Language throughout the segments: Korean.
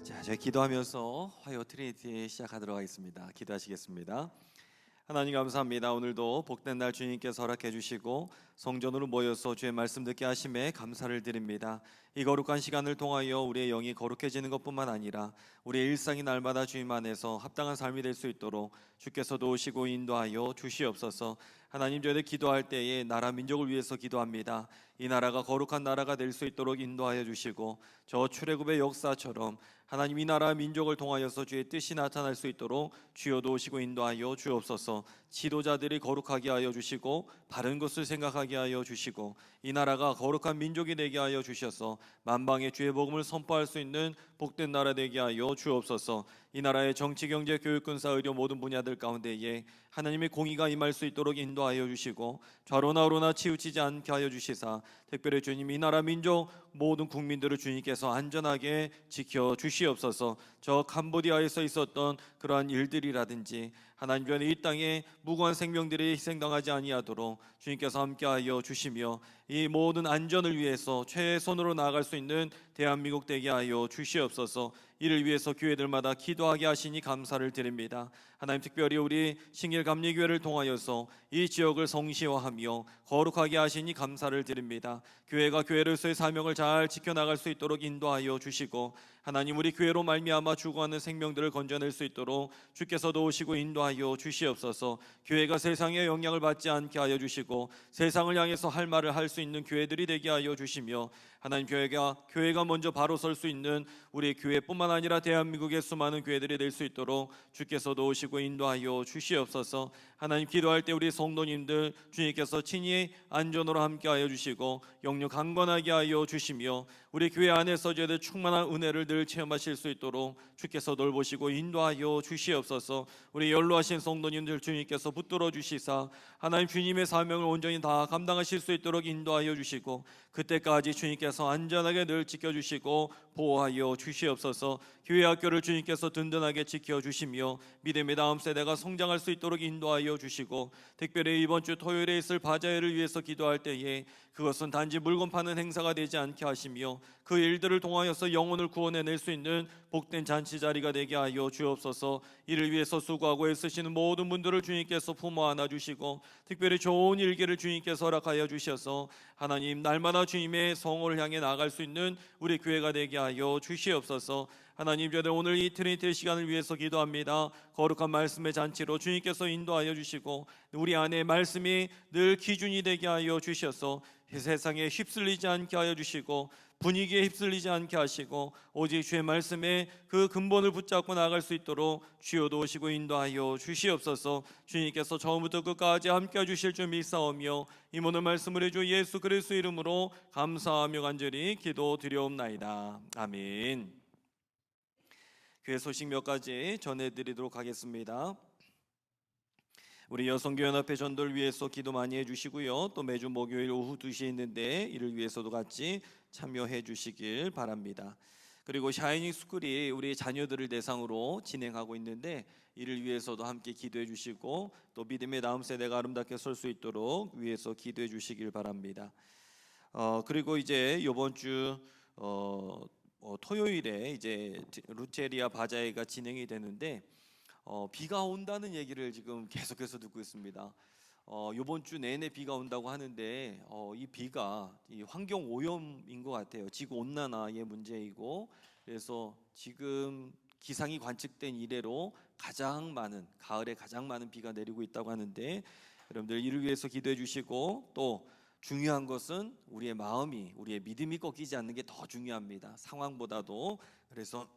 자, 저희 기도하면서 화요 트리니티 시작하도록 하겠습니다. 기도하시겠습니다. 하나님 감사합니다. 오늘도 복된 날 주님께서 허락해 주시고 성전으로 모여서 주의 말씀 듣게 하심에 감사를 드립니다. 이 거룩한 시간을 통하여 우리의 영이 거룩해지는 것뿐만 아니라 우리의 일상이 날마다 주님 안에서 합당한 삶이 될 수 있도록 주께서 도우시고 인도하여 주시옵소서. 하나님, 저희들 기도할 때에 나라 민족을 위해서 기도합니다. 이 나라가 거룩한 나라가 될 수 있도록 인도하여 주시고 저 출애굽의 역사처럼 하나님 이 나라 민족을 통하여서 주의 뜻이 나타날 수 있도록 주여 도우시고 인도하여 주옵소서. 지도자들이 거룩하게 하여 주시고 바른 것을 생각하게 하여 주시고 이 나라가 거룩한 민족이 되게 하여 주셔서 만방에 주의 복음을 선포할 수 있는 복된 나라 되게 하여 주옵소서. 이 나라의 정치, 경제, 교육, 군사, 의료 모든 분야들 가운데에 하나님의 공의가 임할 수 있도록 인도하여 주시고 좌로나 우로나 치우치지 않게 하여 주시사 특별히 주님 이 나라 민족 모든 국민들을 주님께서 안전하게 지켜 주시옵소서. 저 캄보디아에서 있었던 그러한 일들이라든지 하나님 전에 이 땅에 무고한 생명들이 희생당하지 아니하도록 주님께서 함께하여 주시며 이 모든 안전을 위해서 최선으로 나아갈 수 있는 대한민국 되게 하여 주시옵소서. 이를 위해서 교회들마다 기도하게 하시니 감사를 드립니다. 하나님, 특별히 우리 신길감리교회를 통하여서 이 지역을 성시화하며 거룩하게 하시니 감사를 드립니다. 교회가 교회로서의 사명을 잘 지켜나갈 수 있도록 인도하여 주시고 하나님, 우리 교회로 말미암아 죽어가는 생명들을 건져낼 수 있도록 주께서 도우시고 인도하여 주시옵소서. 교회가 세상의 영향을 받지 않게 하여 주시고 세상을 향해서 할 말을 할 수 있는 교회들이 되게 하여 주시며 하나님, 교회가 먼저 바로 설 수 있는 우리 교회뿐만 아니라 대한민국의 수많은 교회들이 될 수 있도록 주께서 도우시고 인도하여 주시옵소서. 하나님, 기도할 때 우리 성도님들 주님께서 친히 안전으로 함께하여 주시고 영육 강건하게 하여 주시며 우리 교회 안에서 저희들 충만한 은혜를 늘 체험하실 수 있도록 주께서 돌보시고 인도하여 주시옵소서. 우리 연로하신 성도님들 주님께서 붙들어 주시사 하나님 주님의 사명을 온전히 다 감당하실 수 있도록 인도하여 주시고 그때까지 주님께서 안전하게 늘 지켜주시고 보호하여 주시옵소서. 교회 학교를 주님께서 든든하게 지켜주시며 믿음의 다음 세대가 성장할 수 있도록 인도하여 주시고 특별히 이번 주 토요일에 있을 바자회를 위해서 기도할 때에 그것은 단지 물건 파는 행사가 되지 않게 하시며 그 일들을 통하여서 영혼을 구원해낼 수 있는 복된 잔치 자리가 되게 하여 주옵소서. 이를 위해서 수고하고 애쓰시는 모든 분들을 주님께서 품어 안아주시고 특별히 좋은 일기를 주님께서 허락하여 주셔서 하나님 날마다 주님의 성호를 향해 나아갈 수 있는 우리 교회가 되게 하여 주시옵소서. 하나님, 저희들 오늘 이 트리니티 시간을 위해서 기도합니다. 거룩한 말씀의 잔치로 주님께서 인도하여 주시고 우리 안에 말씀이 늘 기준이 되게 하여 주셔서 세상에 휩쓸리지 않게 하여 주시고 분위기에 휩쓸리지 않게 하시고 오직 주의 말씀에 그 근본을 붙잡고 나아갈 수 있도록 주여 도우시고 인도하여 주시옵소서. 주님께서 처음부터 끝까지 함께 해주실 줄 믿사오며 이 모든 말씀을 주 예수 그리스도 이름으로 감사하며 간절히 기도드리옵나이다. 아멘. 교회 소식 몇 가지 전해드리도록 하겠습니다. 우리 여성교연합회 전도를 위해서 기도 많이 해주시고요. 또 매주 목요일 오후 2시에 있는데 이를 위해서도 같이 참여해 주시길 바랍니다. 그리고 샤이닝 스쿨이 우리 자녀들을 대상으로 진행하고 있는데 이를 위해서도 함께 기도해 주시고 또 믿음의 다음 세대가 아름답게 설 수 있도록 위해서 기도해 주시길 바랍니다. 그리고 이제 이번 주 토요일에 이제 루체리아 바자회가 진행이 되는데 비가 온다는 얘기를 지금 계속해서 듣고 있습니다. 이번 주 내내 비가 온다고 하는데 이 비가 이 환경 오염인 것 같아요. 지구 온난화의 문제이고 그래서 지금 기상이 관측된 이래로 가을에 가장 많은 비가 내리고 있다고 하는데 여러분들 이를 위해서 기도해 주시고 또 중요한 것은 우리의 마음이 우리의 믿음이 꺾이지 않는 게 더 중요합니다. 상황보다도. 그래서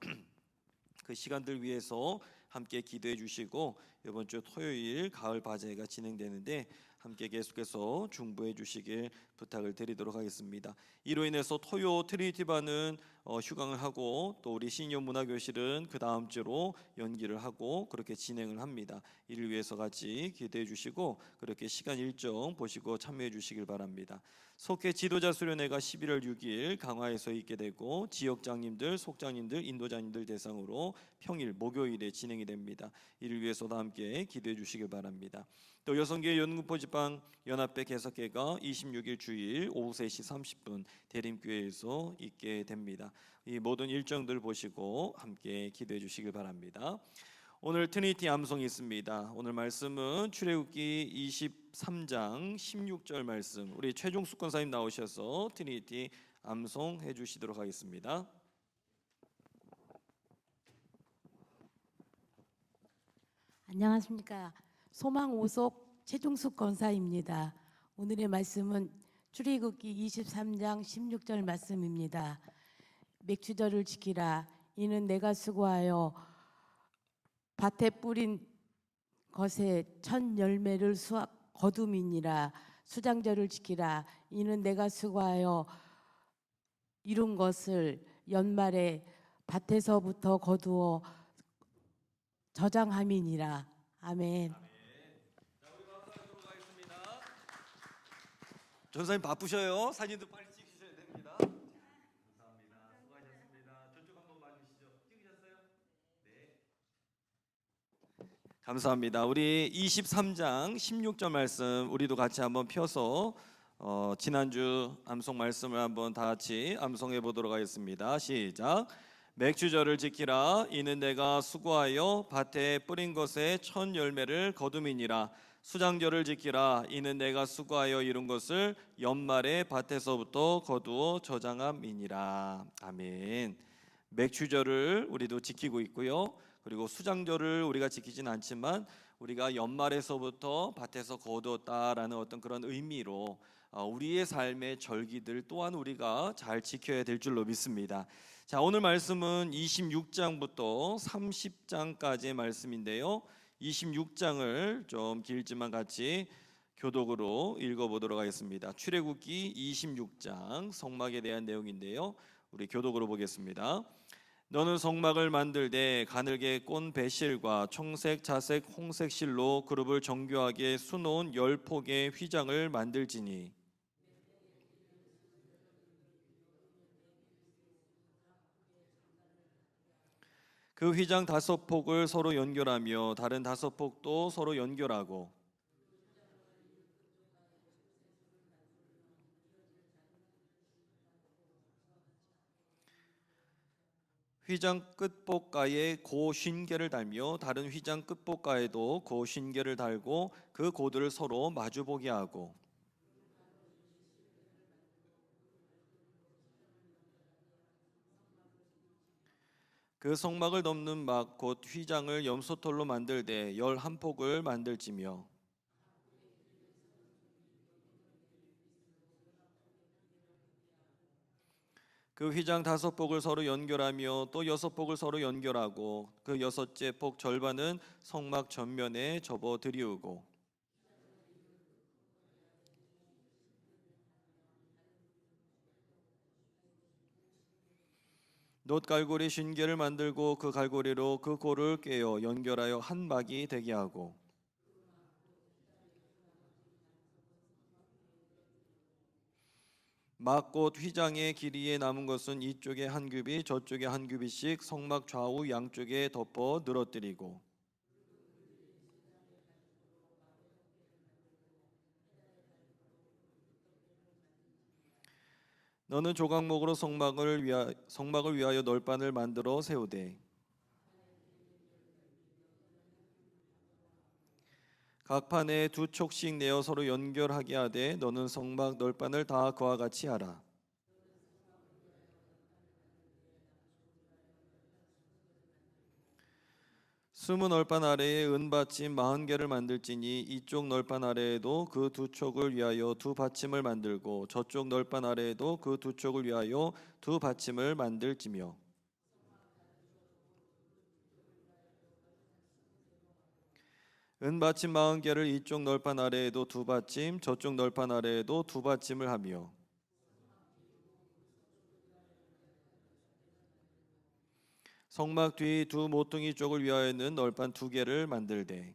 그 시간들 위해서 함께 기도해 주시고 이번 주 토요일 가을 바자회가 진행되는데 함께 계속해서 중보해 주시길 부탁을 드리도록 하겠습니다. 이로 인해서 토요 트리니티반은 휴강을 하고 또 우리 시니어 문화교실은 그 다음 주로 연기를 하고 그렇게 진행을 합니다. 이를 위해서 같이 기도해 주시고 그렇게 시간 일정 보시고 참여해 주시길 바랍니다. 속회 지도자 수련회가 11월 6일 강화에서 있게 되고 지역장님들, 속장님들, 인도자님들 대상으로 평일 목요일에 진행이 됩니다. 이를 위해서도 함께 기도해 주시길 바랍니다. 또 여성교회 연구포지방 연합회 개석회가 26일 주일 오후 3시 30분 대림교회에서 있게 됩니다. 이 모든 일정들 보시고 함께 기도해 주시길 바랍니다. 오늘 트리니티 암송이 있습니다. 오늘 말씀은 출애굽기 23장 16절 말씀, 우리 최종숙 권사님 나오셔서 트리니티 암송 해주시도록 하겠습니다. 안녕하십니까. 소망오속 최종숙 권사입니다. 오늘의 말씀은 출애굽기 23장 16절 말씀입니다. 맥주절을 지키라. 이는 내가 수고하여 밭에 뿌린 것에 첫 열매를 거둠이니라. 수장절을 지키라. 이는 내가 수고하여 이룬 것을 연말에 밭에서부터 거두어 저장함이니라. 아멘. 자, 우리 마지막으로 가겠습니다. 전사님 바쁘셔요. 사진도 빨리 찍으셔야 됩니다. 감사합니다. 수고하셨습니다. 저쪽 한번 봐주시죠. 찍으셨어요? 네. 감사합니다. 우리 23장 16절 말씀 우리도 같이 한번 펴서 지난주 암송 말씀을 한번 다 같이 암송해 보도록 하겠습니다. 시작. 맥주절을 지키라. 이는 내가 수고하여 밭에 뿌린 것의 첫 열매를 거둠이니라. 수장절을 지키라. 이는 내가 수고하여 이룬 것을 연말에 밭에서부터 거두어 저장함이니라. 아멘. 맥주절을 우리도 지키고 있고요. 그리고 수장절을 우리가 지키진 않지만 우리가 연말에서부터 밭에서 거두었다라는 어떤 그런 의미로 우리의 삶의 절기들 또한 우리가 잘 지켜야 될 줄로 믿습니다. 자, 오늘 말씀은 26장부터 30장까지의 말씀인데요. 26장을 좀 길지만 같이 교독으로 읽어보도록 하겠습니다. 출애굽기 26장 성막에 대한 내용인데요. 우리 교독으로 보겠습니다. 너는 성막을 만들되 가늘게 꼰 배실과 청색, 자색, 홍색 실로 그룹을 정교하게 수놓은 10폭의 휘장을 만들지니 그 휘장 5폭을 서로 연결하며 다른 5폭도 서로 연결하고 휘장 끝복가에 고 쉰개를 달며 다른 휘장 끝복가에도 고 쉰개를 달고 그 고들을 서로 마주보게 하고 그 성막을 덮는 막 곧 휘장을 염소털로 만들되 11폭을 만들지며 그 휘장 5폭을 서로 연결하며 또 6폭을 서로 연결하고 그 6째 폭 절반은 성막 전면에 접어 들이우고 놋갈고리 50개를 만들고 그 갈고리로 그 고를 꿰어 연결하여 한 막이 되게 하고 막곧 휘장의 길이에 남은 것은 이쪽에 한 규빗 저쪽에 한 규빗씩 성막 좌우 양쪽에 덮어 늘어뜨리고 너는 조각목으로 성막을 위하여 널판을 만들어 세우되 각 판에 2촉씩 내어 서로 연결하게 하되 너는 성막 널판을 다 그와 같이 하라. 스무 널판 아래에 은받침 40개를 만들지니 이쪽 널판 아래에도 그 2촉을 위하여 2받침을 만들고 저쪽 널판 아래에도 그 2촉을 위하여 2받침을 만들지며 은받침 40개를 이쪽 널판 아래에도 2받침 저쪽 널판 아래에도 2받침을 하며 성막 뒤 2모퉁이 쪽을 위하여는 널판 2개를 만들되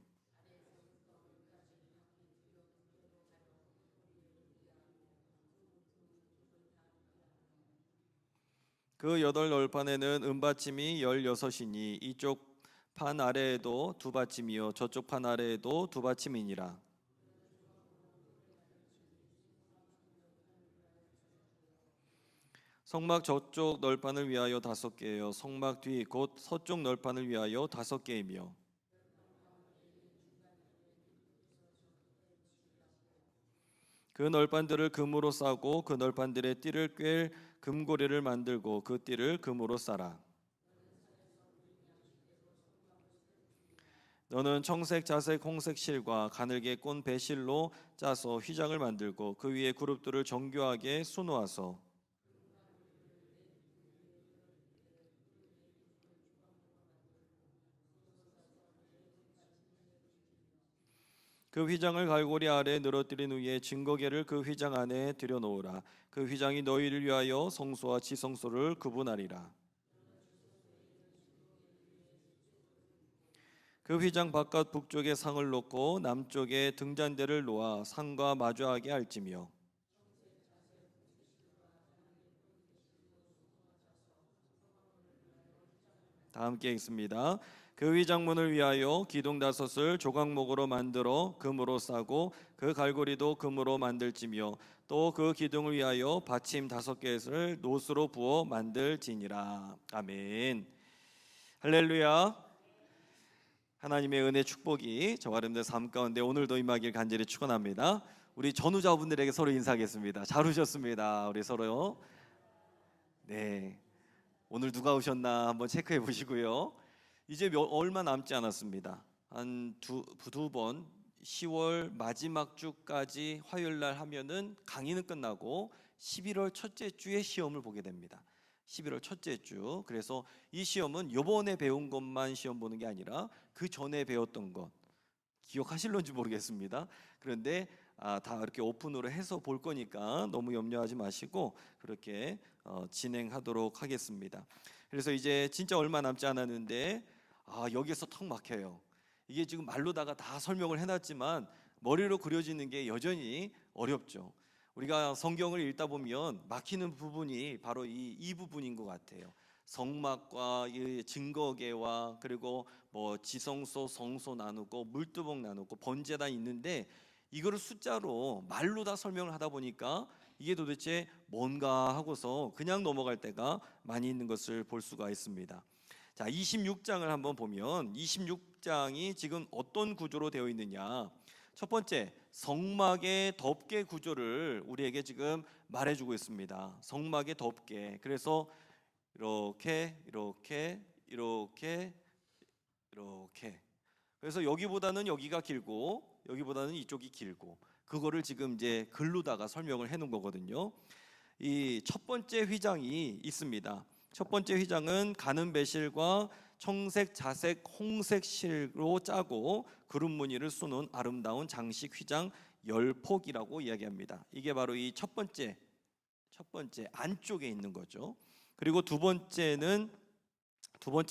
그 8널판에는 은받침이 16이니 이쪽 판 아래에도 2받침이요 저쪽 판 아래에도 2받침이니라. 성막 저쪽 널판을 위하여 5개요 성막 뒤 곧 서쪽 널판을 위하여 5개이며 그 널판들을 금으로 싸고 그 널판들의 띠를 꿰 금고리를 만들고 그 띠를 금으로 싸라. 너는 청색, 자색, 홍색 실과 가늘게 꼰 배실로 짜서 휘장을 만들고 그 위에 그룹들을 정교하게 수놓아서 그 휘장을 갈고리 아래에 늘어뜨린 후에 증거계를 그 휘장 안에 들여놓으라. 그 휘장이 너희를 위하여 성소와 지성소를 구분하리라. 그 휘장 바깥 북쪽에 상을 놓고 남쪽에 등잔대를 놓아 상과 마주하게 할지며 다 함께 읽습니다. 그 휘장문을 위하여 기둥 5을 조각목으로 만들어 금으로 싸고 그 갈고리도 금으로 만들지며 또 그 기둥을 위하여 받침 5개를 노스로 부어 만들지니라. 아멘. 할렐루야. 하나님의 은혜 축복이 저와 여러분들 삶 가운데 오늘도 임하길 간절히 축원합니다. 우리 전우자분들에게 서로 인사하겠습니다. 잘 오셨습니다. 우리 서로요. 네. 오늘 누가 오셨나 한번 체크해 보시고요. 이제 얼마 남지 않았습니다. 한 두 번 10월 마지막 주까지 화요일 날 하면은 강의는 끝나고 11월 첫째 주에 시험을 보게 됩니다. 11월 첫째 주. 그래서 이 시험은 요번에 배운 것만 시험 보는 게 아니라 그 전에 배웠던 것 기억하실런지 모르겠습니다. 그런데 다 이렇게 오픈으로 해서 볼 거니까 너무 염려하지 마시고 그렇게 진행하도록 하겠습니다. 그래서 이제 진짜 얼마 남지 않았는데 여기에서 턱 막혀요. 이게 지금 말로다가 다 설명을 해놨지만 머리로 그려지는 게 여전히 어렵죠. 우리가 성경을 읽다 보면 막히는 부분이 바로 이 부분인 것 같아요. 성막과 이 증거계와 그리고 뭐 지성소, 성소 나누고 물두멍 나누고 번제단 있는데 이거를 숫자로 말로 다 설명을 하다 보니까 이게 도대체 뭔가 하고서 그냥 넘어갈 때가 많이 있는 것을 볼 수가 있습니다. 자, 26장을 한번 보면 26장이 지금 어떤 구조로 되어 있느냐. 첫 번째, 성막의 덮개 구조를 우리에게 지금 말해주고 있습니다. 성막의 덮개. 그래서 이렇게 그래서 여기보다는 여기가 길고 여기보다는 이쪽이 길고 그거를 지금 이제 글로다가 설명을 해 놓은 거거든요. 이 첫 번째 휘장이 있습니다. 첫 번째 휘장은 가는 배실과 청색, 자색, 홍색 실로 짜고 그룹 무늬를 쏘는 아름다운 장식 휘장 10폭이라고 이야기합니다. 이게 바로 이 첫 번째 안쪽에 있는 거죠. 그리고 두 번째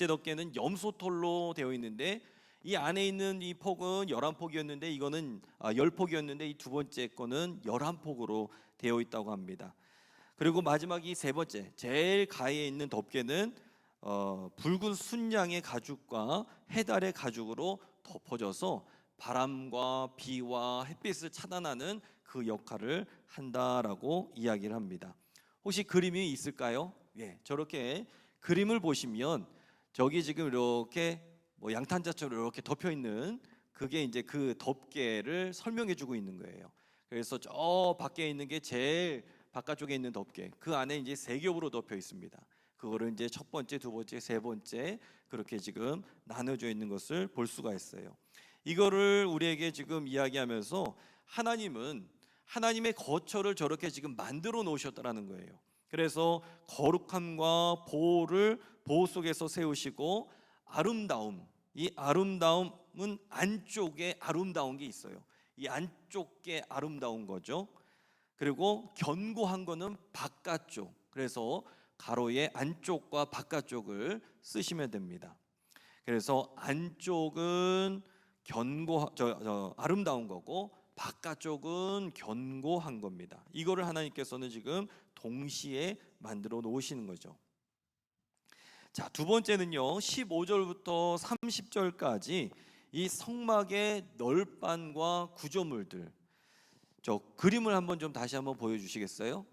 덮개는 염소털로 되어 있는데 이 안에 있는 이 폭은 11폭이었는데 이거는 10폭이었는데 이 두 번째 거는 11폭으로 되어 있다고 합니다. 그리고 마지막 이 세 번째 제일 가에 있는 덮개는 붉은 순양의 가죽과 해달의 가죽으로 덮어져서 바람과 비와 햇빛을 차단하는 그 역할을 한다라고 이야기를 합니다. 혹시 그림이 있을까요? 예, 저렇게 그림을 보시면 저기 지금 이렇게 뭐 양탄자처럼 이렇게 덮여 있는 그게 이제 그 덮개를 설명해 주고 있는 거예요. 그래서 저 밖에 있는 게 제일 바깥쪽에 있는 덮개, 그 안에 이제 3겹으로 덮여 있습니다. 그거를 이제 첫 번째, 두 번째, 세 번째 그렇게 지금 나눠져 있는 것을 볼 수가 있어요. 이거를 우리에게 지금 이야기하면서 하나님은 하나님의 거처를 저렇게 지금 만들어 놓으셨다라는 거예요. 그래서 거룩함과 보호를 보호 속에서 세우시고 아름다움, 이 아름다움은 안쪽에 아름다운 게 있어요. 이 안쪽에 아름다운 거죠. 그리고 견고한 거는 바깥쪽. 그래서 가로의 안쪽과 바깥쪽을 쓰시면 됩니다. 그래서 안쪽은 아름다운 거고 바깥쪽은 견고한 겁니다. 이거를 하나님께서는 지금 동시에 만들어 놓으시는 거죠. 자, 두 번째는요. 15절부터 30절까지 이 성막의 널판과 구조물들. 저 그림을 한번 좀 다시 한번 보여주시겠어요?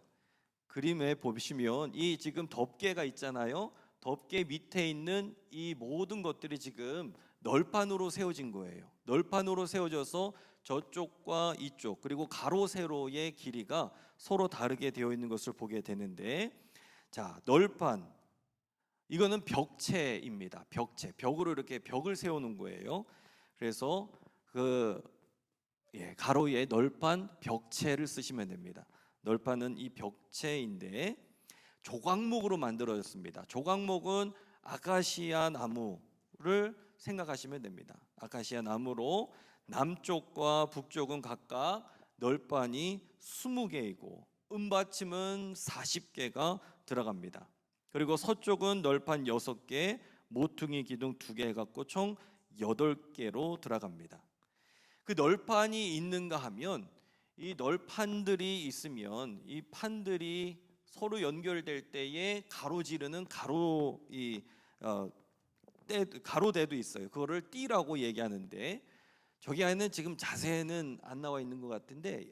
그림에 보시면 이 지금 덮개가 있잖아요. 덮개 밑에 있는 이 모든 것들이 지금 널판으로 세워진 거예요. 널판으로 세워져서 저쪽과 이쪽 그리고 가로 세로의 길이가 서로 다르게 되어 있는 것을 보게 되는데, 자, 널판, 이거는 벽체입니다. 벽체, 벽으로 이렇게 벽을 세우는 거예요. 그래서 가로에 널판 벽체를 쓰시면 됩니다. 널판은 이 벽체인데 조각목으로 만들어졌습니다. 조각목은 아카시아 나무를 생각하시면 됩니다. 아카시아 나무로 남쪽과 북쪽은 각각 널판이 20개이고 은받침은 40개가 들어갑니다. 그리고 서쪽은 널판 6개, 모퉁이 기둥 2개 해갖고 총 8개로 들어갑니다. 그 널판이 있는가 하면, 이 널판들이 있으면 이 판들이 서로 연결될 때에 가로지르는 가로대도 있어요. 그거를 띠라고 얘기하는데, 저기 안에는 지금 자세는 안 나와 있는 것 같은데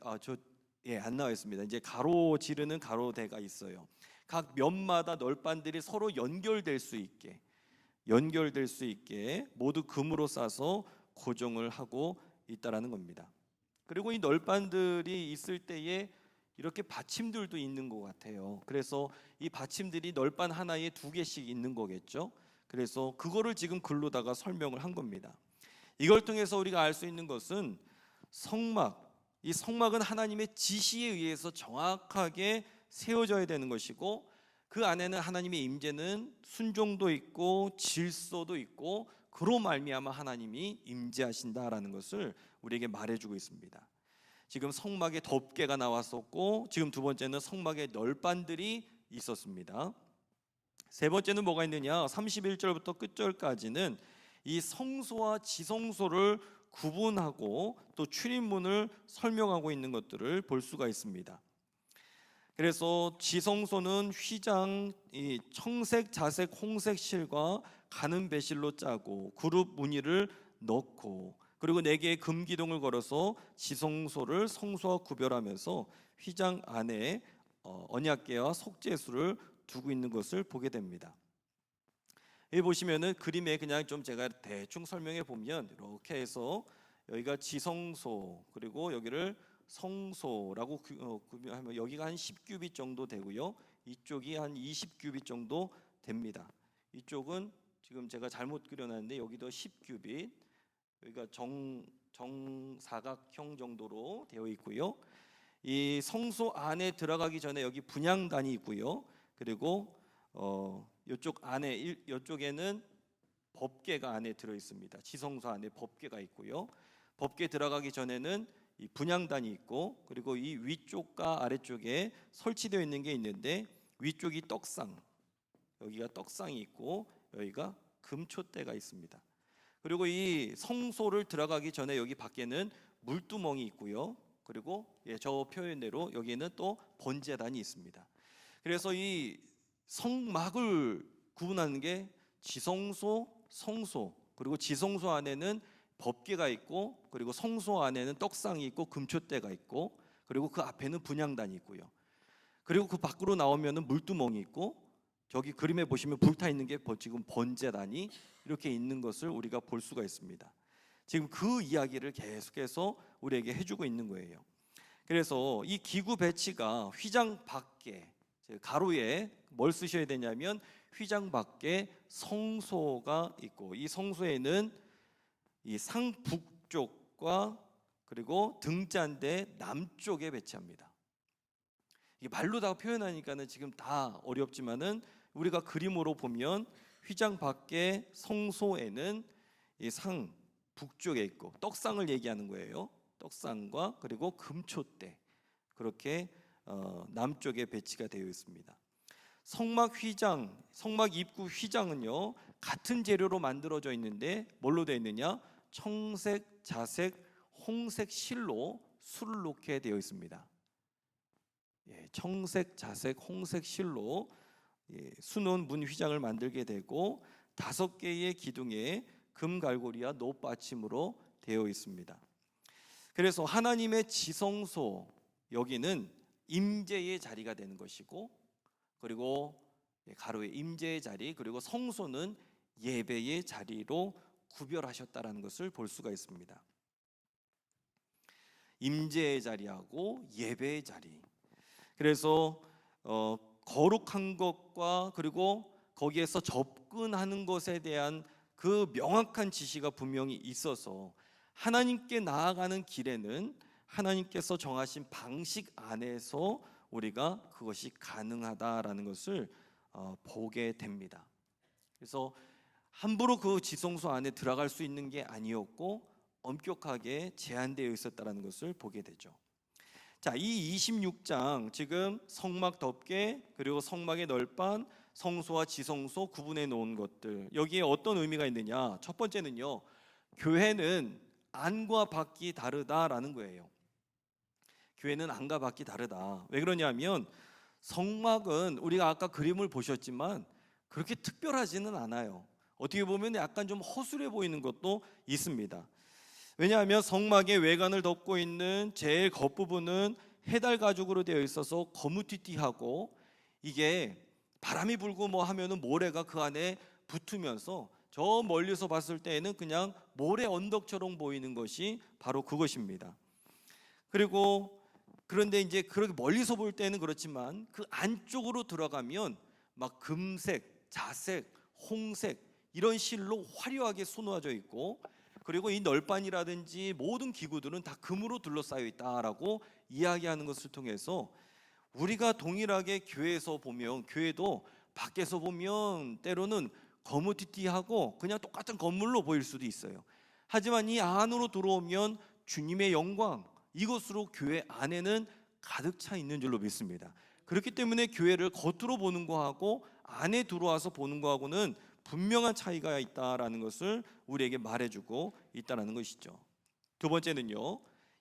안 나와 있습니다. 이제 가로지르는 가로대가 있어요. 각 면마다 널판들이 서로 연결될 수 있게 모두 금으로 싸서 고정을 하고 있다라는 겁니다. 그리고 이 널판들이 있을 때에 이렇게 받침들도 있는 것 같아요. 그래서 이 받침들이 널판 하나에 2개씩 있는 거겠죠. 그래서 그거를 지금 글로다가 설명을 한 겁니다. 이걸 통해서 우리가 알 수 있는 것은 이 성막은 하나님의 지시에 의해서 정확하게 세워져야 되는 것이고, 그 안에는 하나님의 임재는 순종도 있고 질서도 있고, 그로 말미암아 하나님이 임재하신다라는 것을 우리에게 말해주고 있습니다. 지금 성막에 덮개가 나왔었고, 지금 두 번째는 성막에 널판들이 있었습니다. 세 번째는 뭐가 있느냐? 31절부터 끝절까지는 이 성소와 지성소를 구분하고 또 출입문을 설명하고 있는 것들을 볼 수가 있습니다. 그래서 지성소는 휘장, 이 청색, 자색, 홍색 실과 가는 배실로 짜고 그룹 무늬를 넣고, 그리고 4개의 금기둥을 걸어서 지성소를 성소와 구별하면서 휘장 안에 언약궤와 속죄수를 두고 있는 것을 보게 됩니다. 여기 보시면은 그림에 그냥 좀 제가 대충 설명해 보면, 이렇게 해서 여기가 지성소, 그리고 여기를 성소라고 구별하면 여기가 한 10규빗 정도 되고요. 이쪽이 한 20규빗 정도 됩니다. 이쪽은 지금 제가 잘못 그려놨는데 여기도 10규빗, 여기가 정사각형 정도로 되어 있고요. 이 성소 안에 들어가기 전에 여기 분향단이 있고요. 그리고 이쪽 안에 이쪽에는 법궤가 안에 들어 있습니다. 지성소 안에 법궤가 있고요. 법궤 들어가기 전에는 이 분향단이 있고, 그리고 이 위쪽과 아래쪽에 설치되어 있는 게 있는데, 위쪽이 떡상, 여기가 떡상이 있고 여기가 금촛대가 있습니다. 그리고 이 성소를 들어가기 전에 여기 밖에는 물두멍이 있고요. 그리고 저 표현대로 여기에는 또 번제단이 있습니다. 그래서 이 성막을 구분하는 게 지성소, 성소, 그리고 지성소 안에는 법궤가 있고, 그리고 성소 안에는 떡상이 있고 금촛대가 있고, 그리고 그 앞에는 분향단이 있고요. 그리고 그 밖으로 나오면은 물두멍이 있고, 저기 그림에 보시면 불타 있는 게 지금 번제단이 이렇게 있는 것을 우리가 볼 수가 있습니다. 지금 그 이야기를 계속해서 우리에게 해주고 있는 거예요. 그래서 이 기구 배치가 휘장 밖에, 가로에 뭘 쓰셔야 되냐면 휘장 밖에 성소가 있고, 이 성소에는 이 상북쪽과 그리고 등잔대 남쪽에 배치합니다. 이게 말로 다 표현하니까는 지금 다 어렵지만은 우리가 그림으로 보면 휘장 밖에 성소에는 이 상 북쪽에 있고, 떡상을 얘기하는 거예요. 떡상과 그리고 금촛대, 그렇게 남쪽에 배치가 되어 있습니다. 성막 입구 휘장은요 같은 재료로 만들어져 있는데 뭘로 되어 있느냐? 청색, 자색, 홍색 실로 수를 놓게 되어 있습니다. 청색, 자색, 홍색 실로 수놓은 문 휘장을 만들게 되고, 5개의 기둥에 금갈고리와 높받침으로 되어 있습니다. 그래서 하나님의 지성소, 여기는 임재의 자리가 되는 것이고, 그리고 가로의 임재의 자리, 그리고 성소는 예배의 자리로 구별하셨다라는 것을 볼 수가 있습니다. 임재의 자리하고 예배의 자리. 그래서 거룩한 것과 그리고 거기에서 접근하는 것에 대한 그 명확한 지시가 분명히 있어서 하나님께 나아가는 길에는 하나님께서 정하신 방식 안에서 우리가 그것이 가능하다라는 것을 보게 됩니다. 그래서 함부로 그 지성소 안에 들어갈 수 있는 게 아니었고 엄격하게 제한되어 있었다는 것을 보게 되죠. 자, 이 26장 지금 성막 덮개 그리고 성막의 널판, 성소와 지성소 구분해 놓은 것들, 여기에 어떤 의미가 있느냐? 첫 번째는요, 교회는 안과 밖이 다르다라는 거예요. 교회는 안과 밖이 다르다. 왜 그러냐면 성막은 우리가 아까 그림을 보셨지만 그렇게 특별하지는 않아요. 어떻게 보면 약간 좀 허술해 보이는 것도 있습니다. 왜냐하면 성막의 외관을 덮고 있는 제일 겉부분은 해달 가죽으로 되어 있어서 거무튀튀하고, 이게 바람이 불고 뭐 하면은 모래가 그 안에 붙으면서 저 멀리서 봤을 때에는 그냥 모래 언덕처럼 보이는 것이 바로 그것입니다. 그리고 그런데 이제 그렇게 멀리서 볼 때는 그렇지만 그 안쪽으로 들어가면 막 금색, 자색, 홍색 이런 실로 화려하게 수놓아져 있고, 그리고 이 널판이라든지 모든 기구들은 다 금으로 둘러싸여 있다라고 이야기하는 것을 통해서 우리가 동일하게 교회에서 보면, 교회도 밖에서 보면 때로는 거무튀튀하고 그냥 똑같은 건물로 보일 수도 있어요. 하지만 이 안으로 들어오면 주님의 영광, 이것으로 교회 안에는 가득 차 있는 줄로 믿습니다. 그렇기 때문에 교회를 겉으로 보는 거하고 안에 들어와서 보는 거하고는 분명한 차이가 있다라는 것을 우리에게 말해주고 있다라는 것이죠. 두 번째는요,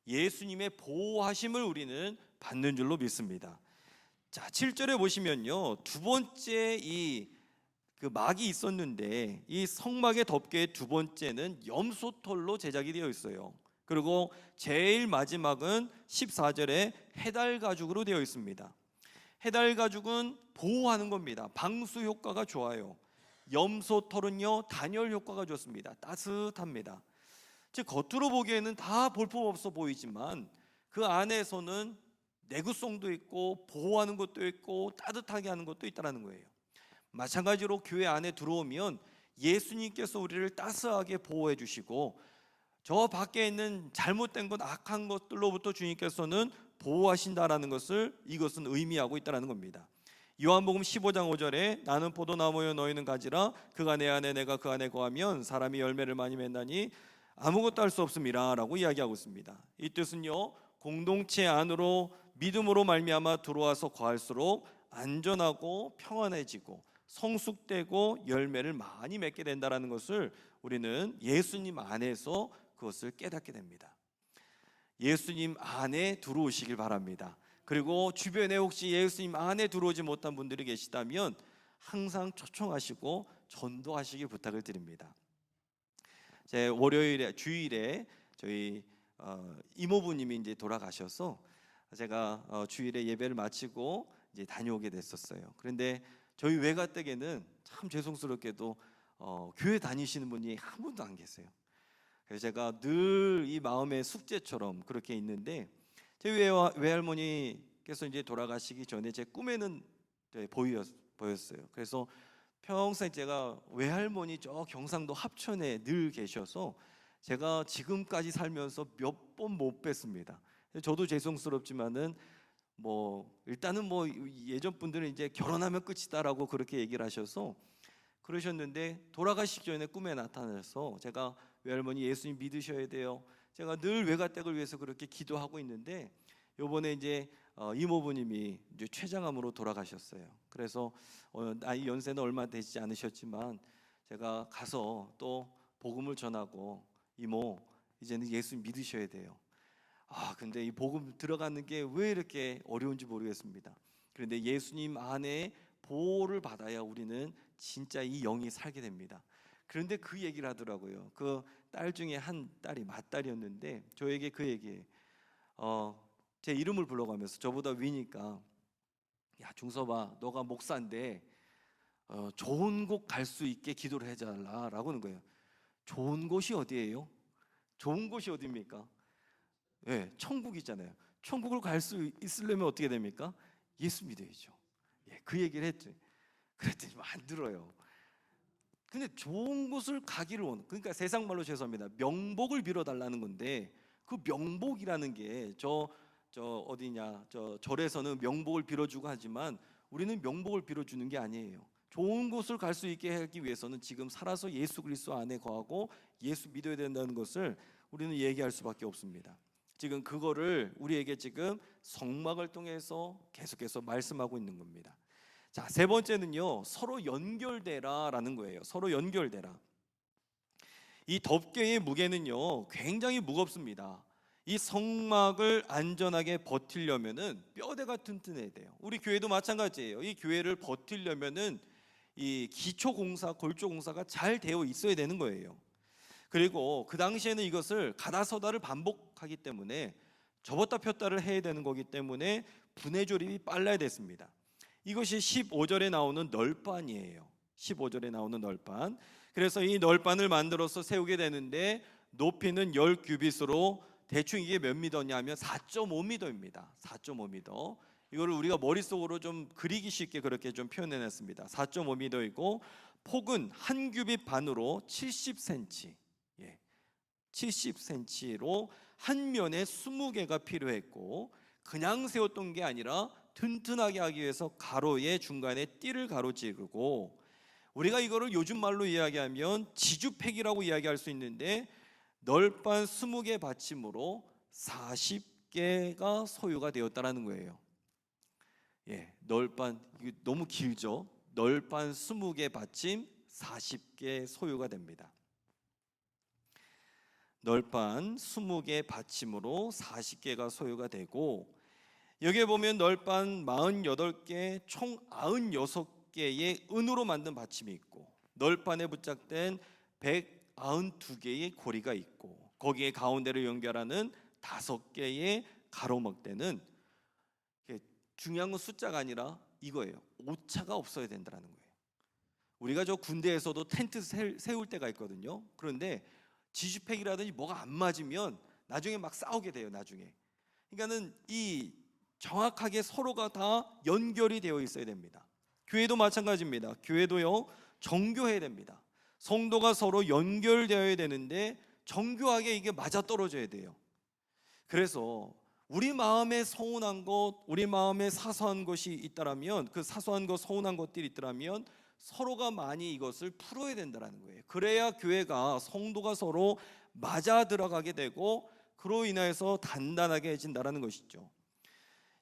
예수님의 보호하심을 우리는 받는 줄로 믿습니다. 자, 7절에 보시면요, 두 번째 그 막이 있었는데 이 성막의 덮개의 두 번째는 염소털로 제작이 되어 있어요. 그리고 제일 마지막은 14절에 해달 가죽으로 되어 있습니다. 해달 가죽은 보호하는 겁니다. 방수 효과가 좋아요. 염소털은요, 단열 효과가 좋습니다. 따뜻합니다. 즉 겉으로 보기에는 다 볼품없어 보이지만 그 안에서는 내구성도 있고 보호하는 것도 있고 따뜻하게 하는 것도 있다는 거예요. 마찬가지로 교회 안에 들어오면 예수님께서 우리를 따스하게 보호해 주시고, 저 밖에 있는 잘못된 것, 악한 것들로부터 주님께서는 보호하신다라는 것을 이것은 의미하고 있다는 겁니다. 요한복음 15장 5절에 나는 포도나무여 너희는 가지라 그가 내 안에 내가 그 안에 거하면 사람이 열매를 많이 맺나니 아무것도 할 수 없음이라 라고 이야기하고 있습니다. 이 뜻은요, 공동체 안으로 믿음으로 말미암아 들어와서 거할수록 안전하고 평안해지고 성숙되고 열매를 많이 맺게 된다는 것을 우리는 예수님 안에서 그것을 깨닫게 됩니다. 예수님 안에 들어오시길 바랍니다. 그리고 주변에 혹시 예수님 안에 들어오지 못한 분들이 계시다면 항상 초청하시고 전도하시길 부탁을 드립니다. 제 월요일에 주일에 저희 이모부님이 이제 돌아가셔서 제가 주일에 예배를 마치고 이제 다녀오게 됐었어요. 그런데 저희 외가댁에는 참 죄송스럽게도 교회 다니시는 분이 한 분도 안 계세요. 그래서 제가 늘 이 마음의 숙제처럼 그렇게 있는데, 제 외할머니께서 이제 돌아가시기 전에 제 꿈에는 보였어요. 그래서 평생 제가 외할머니 저 경상도 합천에 늘 계셔서 제가 지금까지 살면서 몇 번 못 뵀습니다. 저도 죄송스럽지만은 뭐 일단은 뭐 예전 분들은 이제 결혼하면 끝이다라고 그렇게 얘기를 하셔서 그러셨는데, 돌아가시기 전에 꿈에 나타나서 제가 외할머니 예수님 믿으셔야 돼요. 제가 늘 외가댁을 위해서 그렇게 기도하고 있는데 요번에 이제 이모부님이 이제 췌장암으로 돌아가셨어요. 그래서 나이 연세는 얼마 되지 않으셨지만 제가 가서 또 복음을 전하고, 이모 이제는 예수 믿으셔야 돼요. 근데 이 복음 들어가는 게 왜 이렇게 어려운지 모르겠습니다. 그런데 예수님 안에 보호를 받아야 우리는 진짜 이 영이 살게 됩니다. 그런데 그 얘기를 하더라고요. 그 딸 중에 한 딸이 맏딸이었는데 저에게 그 얘기예요. 제 이름을 불러가면서 저보다 위니까 야 중섭아 너가 목사인데 좋은 곳 갈 수 있게 기도를 해달라라고 하는 거예요. 좋은 곳이 어디예요? 좋은 곳이 어디입니까? 예, 천국이잖아요. 천국을 갈 수 있으려면 어떻게 됩니까? 예수 믿어야죠. 예, 그 얘기를 했죠. 그랬더니 안 들어요. 근데 좋은 곳을 가기를 그러니까 세상 말로 죄송합니다. 명복을 빌어달라는 건데 그 명복이라는 게 저 어디냐 저 절에서는 명복을 빌어주고 하지만 우리는 명복을 빌어주는 게 아니에요. 좋은 곳을 갈 수 있게 하기 위해서는 지금 살아서 예수 그리스도 안에 거하고 예수 믿어야 된다는 것을 우리는 얘기할 수밖에 없습니다. 지금 그거를 우리에게 지금 성막을 통해서 계속해서 말씀하고 있는 겁니다. 자, 세 번째는요, 서로 연결되라라는 거예요. 서로 연결되라. 이 덮개의 무게는요, 굉장히 무겁습니다. 이 성막을 안전하게 버티려면은 뼈대가 튼튼해야 돼요. 우리 교회도 마찬가지예요. 이 교회를 버티려면은 이 기초 공사, 골조 공사가 잘 되어 있어야 되는 거예요. 그리고 그 당시에는 이것을 가다서다를 반복하기 때문에 접었다 폈다를 해야 되는 거기 때문에 분해 조립이 빨라야 됐습니다. 이것이 15절에 나오는 널판이에요. 15절에 나오는 널판. 그래서 이 널판을 만들어서 세우게 되는데 높이는 10규빗으로 대충 이게 몇 미터냐면 4.5미터입니다. 4.5미터. 이거를 우리가 머릿속으로 좀 그리기 쉽게 그렇게 좀 표현해냈습니다. 4.5미터이고 폭은 한 규빗 반으로 70cm. 70cm로 한 면에 20개가 필요했고 그냥 세웠던 게 아니라 튼튼하게 하기 위해서 가로의 중간에 띠를 가로지르고 우리가 이거를 요즘 말로 이야기하면 지주팩이라고 이야기할 수 있는데 널판 20개 받침으로 40개가 소유가 되었다라는 거예요. 널판 이거 너무 길죠? 널판 20개 받침 40개 소유가 됩니다. 널판 20개 받침으로 40개가 소유가 되고 여기에 보면 널판 48개 총 96개의 은으로 만든 받침이 있고 널판에 부착된 192개의 고리가 있고 거기에 가운데를 연결하는 5개의 가로막대는 중요한 건 숫자가 아니라 이거예요. 오차가 없어야 된다는 거예요. 우리가 저 군대에서도 텐트 세울 때가 있거든요. 그런데 지주팩이라든지 뭐가 안 맞으면 나중에 막 싸우게 돼요. 나중에. 그러니까는 이 정확하게 서로가 다 연결이 되어 있어야 됩니다. 교회도 마찬가지입니다. 교회도요 정교해야 됩니다. 성도가 서로 연결되어야 되는데 정교하게 이게 맞아떨어져야 돼요. 그래서 우리 마음에 서운한 것, 우리 마음에 사소한 것이 있다라면 그 사소한 것, 서운한 것들이 있더라면 서로가 많이 이것을 풀어야 된다는 거예요. 그래야 교회가 성도가 서로 맞아 들어가게 되고 그로 인해서 단단하게 해진다는 것이죠.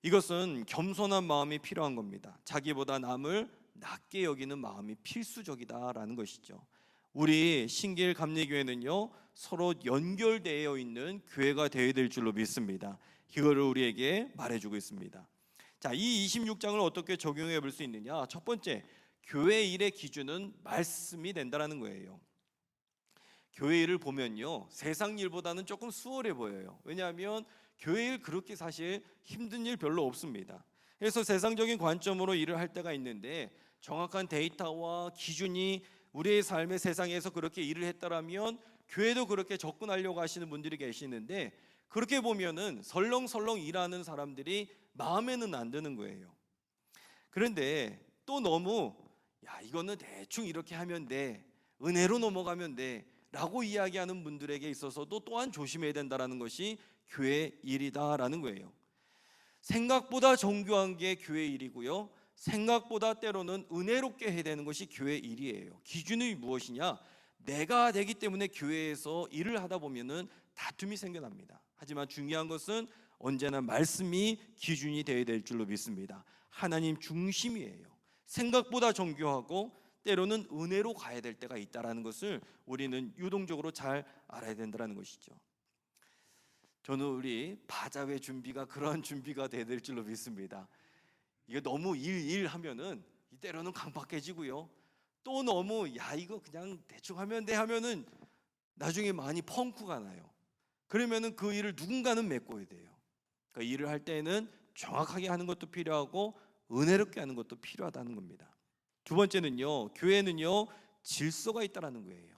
이것은 겸손한 마음이 필요한 겁니다. 자기보다 남을 낮게 여기는 마음이 필수적이다라는 것이죠. 우리 신길 감리교회는요 서로 연결되어 있는 교회가 되어야 될 줄로 믿습니다. 이거를 우리에게 말해주고 있습니다. 자, 이 26장을 어떻게 적용해 볼 수 있느냐? 첫 번째, 교회 일의 기준은 말씀이 된다는 거예요. 교회 일을 보면요 세상 일보다는 조금 수월해 보여요. 왜냐하면 교회 일 그렇게 사실 힘든 일 별로 없습니다. 그래서 세상적인 관점으로 일을 할 때가 있는데 정확한 데이터와 기준이 우리의 삶의 세상에서 그렇게 일을 했다라면 교회도 그렇게 접근하려고 하시는 분들이 계시는데 그렇게 보면은 설렁설렁 일하는 사람들이 마음에는 안 드는 거예요. 그런데 또 너무 야 이거는 대충 이렇게 하면 돼, 은혜로 넘어가면 돼 라고 이야기하는 분들에게 있어서도 또한 조심해야 된다는 것이 교회 일이다라는 거예요. 생각보다 정교한 게 교회 일이고요 생각보다 때로는 은혜롭게 해야 되는 것이 교회 일이에요. 기준이 무엇이냐? 내가 되기 때문에 교회에서 일을 하다 보면은 다툼이 생겨납니다. 하지만 중요한 것은 언제나 말씀이 기준이 되어야 될 줄로 믿습니다. 하나님 중심이에요. 생각보다 정교하고 때로는 은혜로 가야 될 때가 있다라는 것을 우리는 유동적으로 잘 알아야 된다는 것이죠. 저는 우리 바자회 준비가 그러한 준비가 돼야 될 줄로 믿습니다. 이게 너무 일 하면은 때로는 강박해지고요. 또 너무 야 이거 그냥 대충 하면 돼 하면은 나중에 많이 펑크가 나요. 그러면은 그 일을 누군가는 메꿔야 돼요. 그러니까 일을 할 때에는 정확하게 하는 것도 필요하고 은혜롭게 하는 것도 필요하다는 겁니다. 두 번째는요, 교회는요 질서가 있다라는 거예요.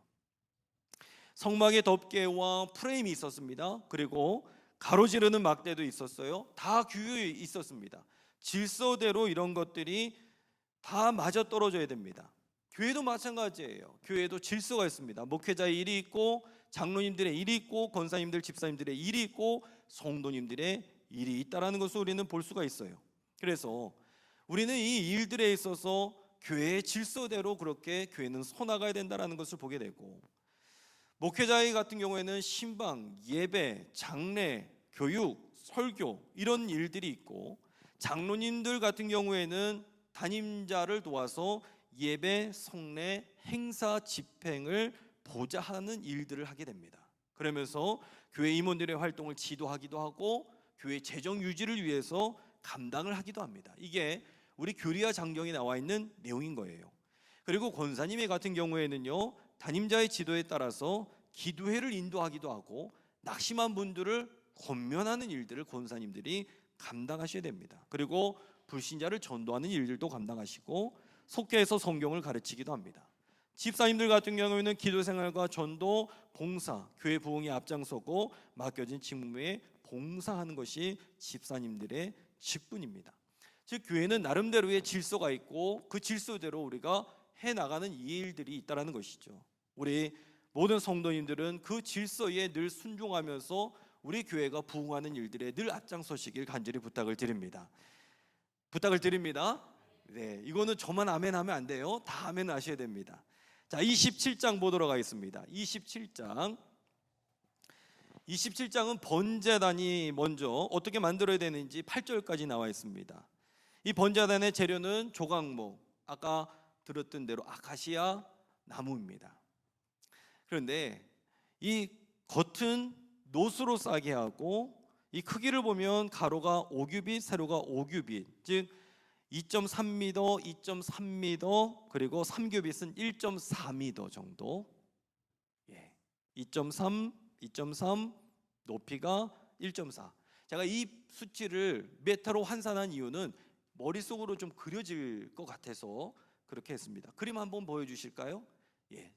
성막에 덮개와 프레임이 있었습니다. 그리고 가로지르는 막대도 있었어요. 다 규율이 있었습니다. 질서대로 이런 것들이 다 맞아떨어져야 됩니다. 교회도 마찬가지예요. 교회도 질서가 있습니다. 목회자의 일이 있고 장로님들의 일이 있고 권사님들, 집사님들의 일이 있고 성도님들의 일이 있다라는 것을 우리는 볼 수가 있어요. 그래서 우리는 이 일들에 있어서 교회의 질서대로 그렇게 교회는 서나가야 된다라는 것을 보게 되고, 목회자의 같은 경우에는 신방, 예배, 장례, 교육, 설교 이런 일들이 있고, 장로님들 같은 경우에는 담임자를 도와서 예배, 성례, 행사, 집행을 보좌하는 일들을 하게 됩니다. 그러면서 교회 임원들의 활동을 지도하기도 하고 교회 재정 유지를 위해서 감당을 하기도 합니다. 이게 우리 교리와 장경에 나와 있는 내용인 거예요. 그리고 권사님의 같은 경우에는요, 담임자의 지도에 따라서 기도회를 인도하기도 하고 낙심한 분들을 권면하는 일들을 권사님들이 감당하셔야 됩니다. 그리고 불신자를 전도하는 일들도 감당하시고 속회에서 성경을 가르치기도 합니다. 집사님들 같은 경우에는 기도생활과 전도, 봉사, 교회 부흥에 앞장서고 맡겨진 직무에 봉사하는 것이 집사님들의 직분입니다. 즉 교회는 나름대로의 질서가 있고 그 질서대로 우리가 해나가는 이 일들이 있다는 것이죠. 우리 모든 성도님들은 그 질서에 늘 순종하면서 우리 교회가 부흥하는 일들에 늘 앞장서시길 간절히 부탁을 드립니다. 네, 이거는 저만 아멘하면 안 돼요. 다 아멘 하셔야 됩니다. 자, 27장 보도록 하겠습니다. 27장은 번제단이 먼저 어떻게 만들어야 되는지 8절까지 나와 있습니다. 이 번제단의 재료는 조각목, 아까 들었던 대로 아카시아 나무입니다. 그런데 이 겉은 노수로 싸게 하고 이 크기를 보면 가로가 5규빗, 세로가 5규빗, 즉 2.3m, 2.3m, 그리고 3규빗은 1.4m 정도. 2.3, 2.3, 높이가 1.4. 제가 이 수치를 메타로 환산한 이유는 머릿속으로 좀 그려질 것 같아서 그렇게 했습니다. 그림 한번 보여주실까요?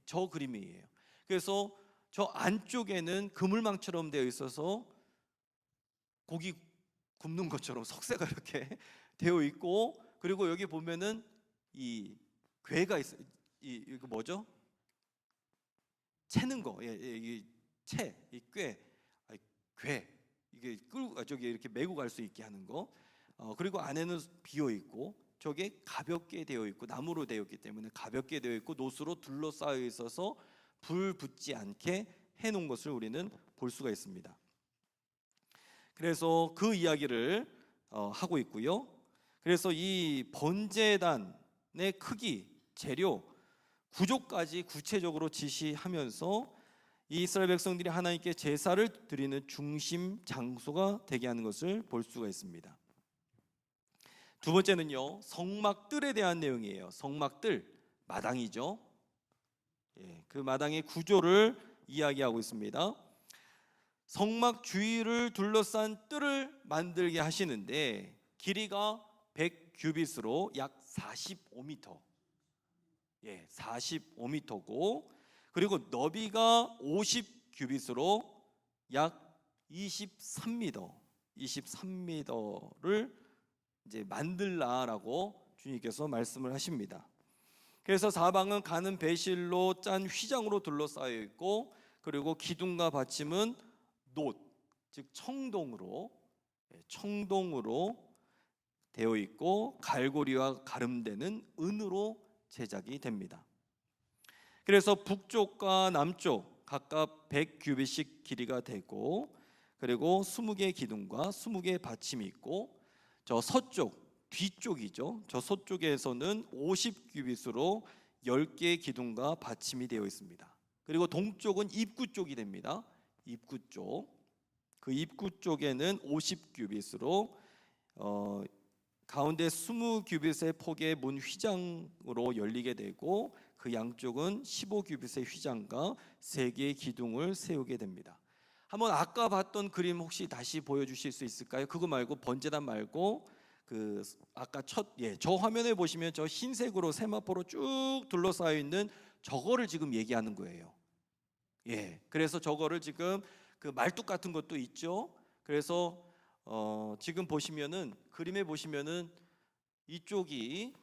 저 그림이에요. 그래서 저 안쪽에는 그물망처럼 되어 있어서 고기 굽는 것처럼 석쇠가 이렇게 되어 있고, 그리고 여기 보면은 이 궤가 있어요. 이거 뭐죠? 채는 거, 이 채, 이 궤, 이게 끌고 저기 이렇게 메고 갈 수 있게 하는 거. 그리고 안에는 비어 있고, 저게 가볍게 되어 있고 나무로 되어 있기 때문에 가볍게 되어 있고 노수로 둘러싸여 있어서 불 붙지 않게 해놓은 것을 우리는 볼 수가 있습니다. 그래서 그 이야기를 하고 있고요. 그래서 이 번제단의 크기, 재료, 구조까지 구체적으로 지시하면서 이 이스라엘 백성들이 하나님께 제사를 드리는 중심 장소가 되게 하는 것을 볼 수가 있습니다. 두 번째는요, 성막들에 대한 내용이에요. 성막들, 마당이죠. 그 마당의 구조를 이야기하고 있습니다. 성막 주위를 둘러싼 뜰을 만들게 하시는데 길이가 100규빗으로 약 45m, 45m고, 그리고 너비가 50규빗으로 약 23m를 이제 만들라라고 주님께서 말씀을 하십니다. 그래서 사방은 가는 배실로 짠 휘장으로 둘러싸여 있고, 그리고 기둥과 받침은 놋, 즉 청동으로 되어 있고 갈고리와 가름대는 은으로 제작이 됩니다. 그래서 북쪽과 남쪽 각각 100규빗씩 길이가 되고, 그리고 20개의 기둥과 20개의 받침이 있고, 저 서쪽 뒤쪽이죠. 저 서쪽에서는 50규빗으로 10개의 기둥과 받침이 되어 있습니다. 그리고 동쪽은 입구 쪽이 됩니다. 입구 쪽, 그 입구 쪽에는 50규빗으로 가운데 20규빗의 폭의 문 휘장으로 열리게 되고, 그 양쪽은 15규빗의 휘장과 3개의 기둥을 세우게 됩니다. 한번 아까 봤던 그림 혹시 다시 보여주실 수 있을까요? 그거 말고 번제단 말고 그 아까 저 화면에 보시면 저 흰색으로 세마포로 쭉 둘러싸여 있는 저거를 지금 얘기하는 거예요. 그래서 저거를 지금 그 말뚝 같은 것도 있죠. 그래서 지금 보시면은 그림에 보시면은 이쪽이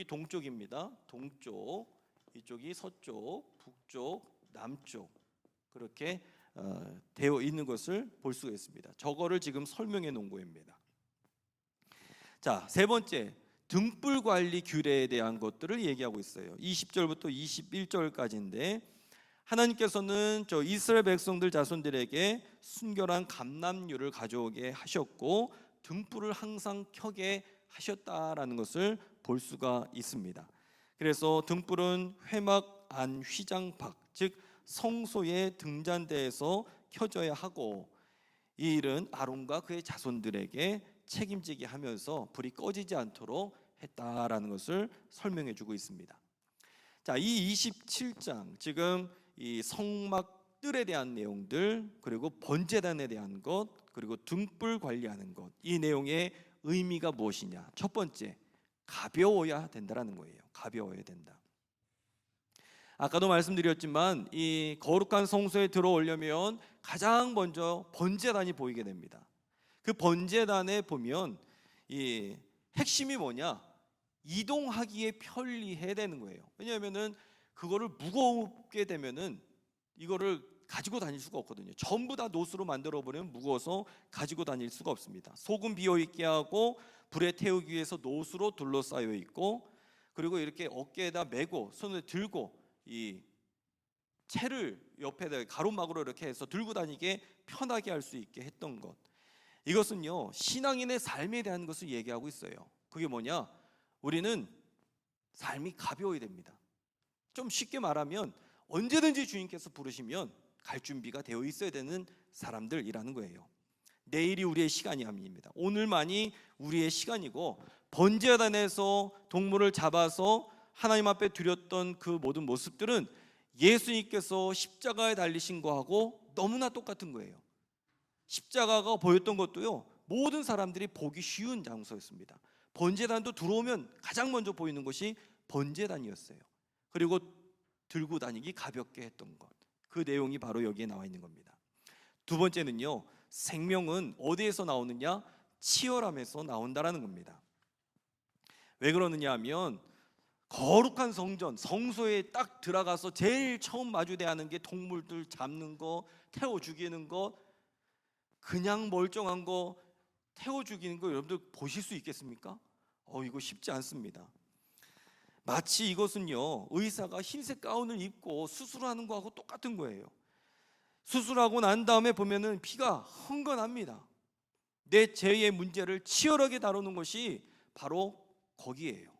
동쪽입니다. 동쪽, 이쪽이 서쪽, 북쪽, 남쪽 그렇게 되어 있는 것을 볼 수가 있습니다. 저거를 지금 설명해 놓은 거입니다. 자, 세 번째, 등불 관리 규례에 대한 것들을 얘기하고 있어요. 20절부터 21절까지인데 하나님께서는 저 이스라엘 백성들 자손들에게 순결한 감람류를 가져오게 하셨고 등불을 항상 켜게 하셨다라는 것을 볼 수가 있습니다. 그래서 등불은 회막 안 휘장 밖, 즉 성소의 등잔대에서 켜져야 하고 이 일은 아론과 그의 자손들에게 책임지게 하면서 불이 꺼지지 않도록 했다라는 것을 설명해 주고 있습니다. 자, 이 27장 지금 이 성막들에 대한 내용들, 그리고 번제단에 대한 것, 그리고 등불 관리하는 것, 이 내용의 의미가 무엇이냐? 첫 번째, 가벼워야 된다라는 거예요. 가벼워야 된다. 아까도 말씀드렸지만 이 거룩한 성소에 들어오려면 가장 먼저 번제단이 보이게 됩니다. 그 번제단에 보면 이 핵심이 뭐냐? 이동하기에 편리해야 되는 거예요. 왜냐하면은 그거를 무겁게 되면은 이거를 가지고 다닐 수가 없거든요. 전부 다 노수로 만들어 버리면 무거워서 가지고 다닐 수가 없습니다. 속은 비어 있게 하고 불에 태우기 위해서 노수로 둘러싸여 있고, 그리고 이렇게 어깨에다 메고 손을 들고 이 채를 옆에다 가로막으로 이렇게 해서 들고 다니게 편하게 할 수 있게 했던 것, 이것은요 신앙인의 삶에 대한 것을 얘기하고 있어요. 그게 뭐냐? 우리는 삶이 가벼워야 됩니다. 좀 쉽게 말하면 언제든지 주님께서 부르시면 갈 준비가 되어 있어야 되는 사람들이라는 거예요. 내일이 우리의 시간이 아닙니다. 오늘만이 우리의 시간이고, 번제단에서 동물을 잡아서 하나님 앞에 드렸던 그 모든 모습들은 예수님께서 십자가에 달리신 거하고 너무나 똑같은 거예요. 십자가가 보였던 것도요 모든 사람들이 보기 쉬운 장소였습니다. 번제단도 들어오면 가장 먼저 보이는 것이 번제단이었어요. 그리고 들고 다니기 가볍게 했던 것, 그 내용이 바로 여기에 나와 있는 겁니다. 두 번째는요, 생명은 어디에서 나오느냐? 치열함에서 나온다라는 겁니다. 왜 그러느냐 하면 거룩한 성전, 성소에 딱 들어가서 제일 처음 마주대하는 게 동물들 잡는 거, 태워 죽이는 것, 그냥 멀쩡한 거 태워 죽이는 거 여러분들 보실 수 있겠습니까? 이거 쉽지 않습니다. 마치 이것은요 의사가 흰색 가운을 입고 수술하는 거하고 똑같은 거예요. 수술하고 난 다음에 보면은 피가 흥건합니다. 내 죄의 문제를 치열하게 다루는 것이 바로 거기에요.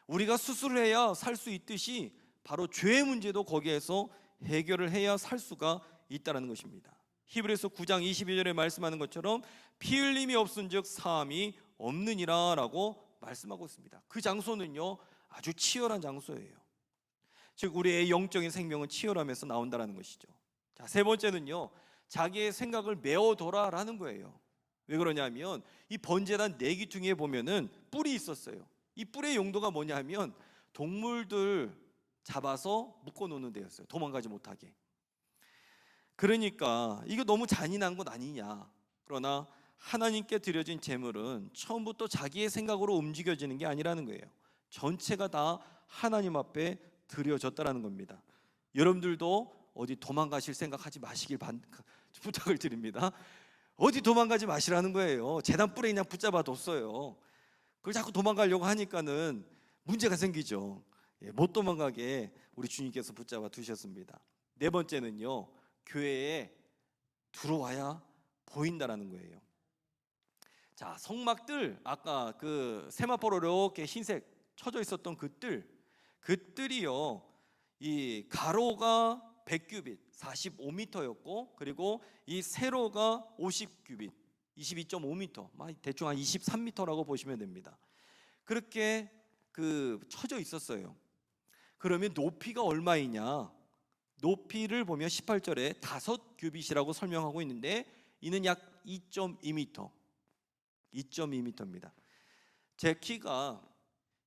우리가 수술을 해야 살 수 있듯이 바로 죄의 문제도 거기에서 해결을 해야 살 수가 있다는 것입니다. 히브리서 9장 22절에 말씀하는 것처럼 피 흘림이 없은즉 사함이 없느니라 라고 말씀하고 있습니다. 그 장소는요 아주 치열한 장소예요. 즉 우리의 영적인 생명은 치열함에서 나온다는 것이죠. 자, 세 번째는요 자기의 생각을 메워둬라라는 거예요. 왜 그러냐면 이 번제단 내기퉁이에 보면은 뿔이 있었어요. 이 뿔의 용도가 뭐냐 하면 동물들 잡아서 묶어놓는 데였어요. 도망가지 못하게. 그러니까 이거 너무 잔인한 것 아니냐. 그러나 하나님께 드려진 제물은 처음부터 자기의 생각으로 움직여지는 게 아니라는 거예요. 전체가 다 하나님 앞에 드려졌다라는 겁니다. 여러분들도 어디 도망가실 생각하지 마시길 부탁을 드립니다. 어디 도망가지 마시라는 거예요. 제단 뿔에 그냥 붙잡아 뒀어요. 그걸 자꾸 도망가려고 하니까는 문제가 생기죠. 못 도망가게 우리 주님께서 붙잡아 두셨습니다. 네 번째는요 교회에 들어와야 보인다라는 거예요. 자, 성막들, 아까 그 세마포로 이렇게 흰색 쳐져 있었던 그 뜰이요 이 가로가 100규빗 45m였고, 그리고 이 세로가 50규빗 22.5m, 대충 한 23m라고 보시면 됩니다. 그렇게 그 쳐져 있었어요. 그러면 높이가 얼마이냐? 높이를 보면 18절에 5규빗이라고 설명하고 있는데 이는 약 2.2m, 2.2m입니다. 제 키가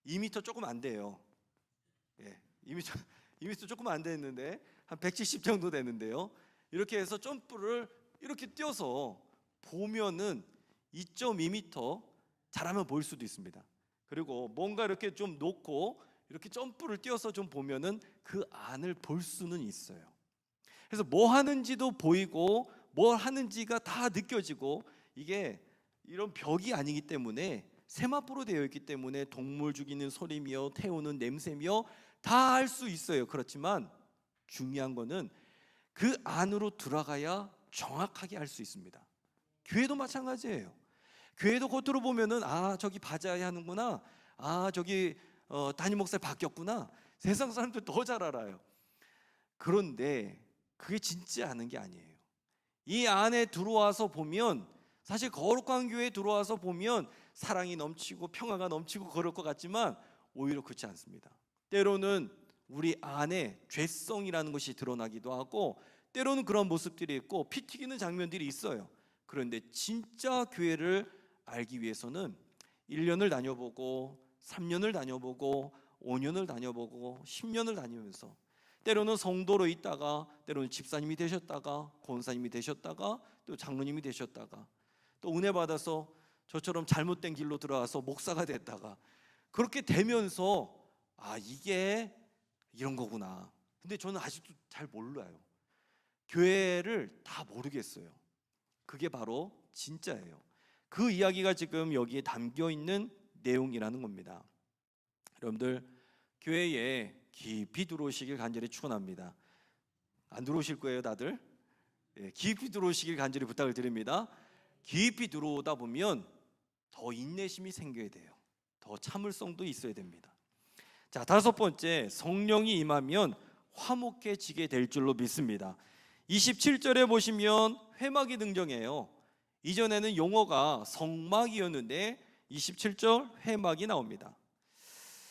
2m 조금 안 돼요. 예, 2m 조금 안 됐는데 한 170 정도 되는데요. 이렇게 해서 점프를 이렇게 뛰어서 보면은 2.2m 잘하면 볼 수도 있습니다. 그리고 뭔가 이렇게 좀 놓고 이렇게 점프를 뛰어서 좀 보면은 그 안을 볼 수는 있어요. 그래서 뭐 하는지도 보이고 뭘 하는지가 다 느껴지고, 이게 이런 벽이 아니기 때문에 세마포로 되어 있기 때문에 동물 죽이는 소리며 태우는 냄새며 다 알 수 있어요. 그렇지만 중요한 거는 그 안으로 들어가야 정확하게 알 수 있습니다. 교회도 마찬가지예요. 교회도 겉으로 보면은 저기 바자회 하는구나, 저기 담임 목사 바뀌었구나, 세상 사람들 더 잘 알아요. 그런데 그게 진짜 아는 게 아니에요. 이 안에 들어와서 보면, 사실 거룩한 교회에 들어와서 보면 사랑이 넘치고 평화가 넘치고 그럴 것 같지만 오히려 그렇지 않습니다. 때로는 우리 안에 죄성이라는 것이 드러나기도 하고, 때로는 그런 모습들이 있고 피 튀기는 장면들이 있어요. 그런데 진짜 교회를 알기 위해서는 1년을 다녀보고 3년을 다녀보고 5년을 다녀보고 10년을 다니면서, 때로는 성도로 있다가 때로는 집사님이 되셨다가 권사님이 되셨다가 또 장로님이 되셨다가 또 은혜 받아서 저처럼 잘못된 길로 들어와서 목사가 됐다가, 그렇게 되면서 이게 이런 거구나. 근데 저는 아직도 잘 몰라요. 교회를 다 모르겠어요. 그게 바로 진짜예요. 그 이야기가 지금 여기에 담겨 있는 내용이라는 겁니다. 여러분들, 교회에 깊이 들어오시길 간절히 축원합니다. 안 들어오실 거예요, 다들? 깊이 들어오시길 간절히 부탁을 드립니다. 깊이 들어오다 보면 더 인내심이 생겨야 돼요. 더 참을성도 있어야 됩니다. 자, 5번째, 성령이 임하면 화목해지게 될 줄로 믿습니다. 27절에 보시면 회막이 등장해요. 이전에는 용어가 성막이었는데 27절 회막이 나옵니다.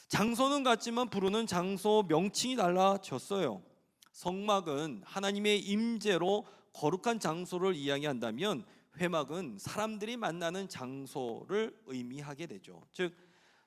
장소는 같지만 부르는 장소 명칭이 달라졌어요. 성막은 하나님의 임재로 거룩한 장소를 이야기한다면, 회막은 사람들이 만나는 장소를 의미하게 되죠. 즉,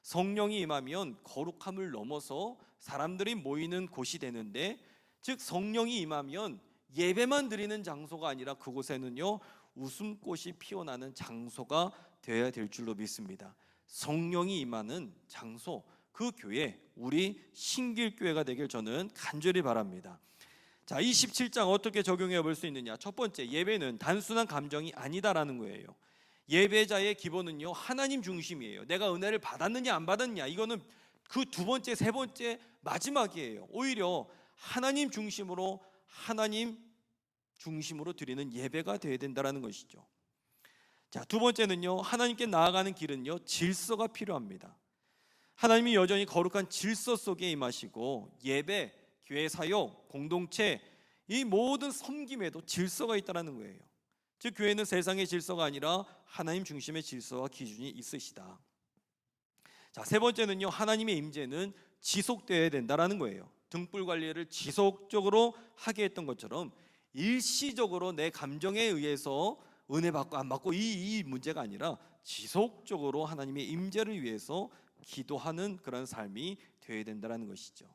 성령이 임하면 거룩함을 넘어서 사람들이 모이는 곳이 되는데, 즉 성령이 임하면 예배만 드리는 장소가 아니라 그곳에는요 웃음꽃이 피어나는 장소가 되어야 될 줄로 믿습니다. 성령이 임하는 장소, 그 교회, 우리 신길교회가 되길 저는 간절히 바랍니다. 자, 27장 어떻게 적용해 볼 수 있느냐? 첫 번째, 예배는 단순한 감정이 아니다라는 거예요. 예배자의 기본은요 하나님 중심이에요. 내가 은혜를 받았느냐 안 받았느냐, 이거는 그 두 번째, 세 번째, 마지막이에요. 오히려 하나님 중심으로 드리는 예배가 되어야 된다는 것이죠. 자, 두 번째는요, 하나님께 나아가는 길은요 질서가 필요합니다. 하나님이 여전히 거룩한 질서 속에 임하시고, 예배, 교회 사역, 공동체, 이 모든 섬김에도 질서가 있다는 거예요. 즉, 교회는 세상의 질서가 아니라 하나님 중심의 질서와 기준이 있으시다. 자, 세 번째는요, 하나님의 임재는 지속되어야 된다는 거예요. 등불 관리를 지속적으로 하게 했던 것처럼 일시적으로 내 감정에 의해서 은혜 받고 안 받고 이 문제가 아니라 지속적으로 하나님의 임재를 위해서 기도하는 그런 삶이 되어야 된다는 것이죠.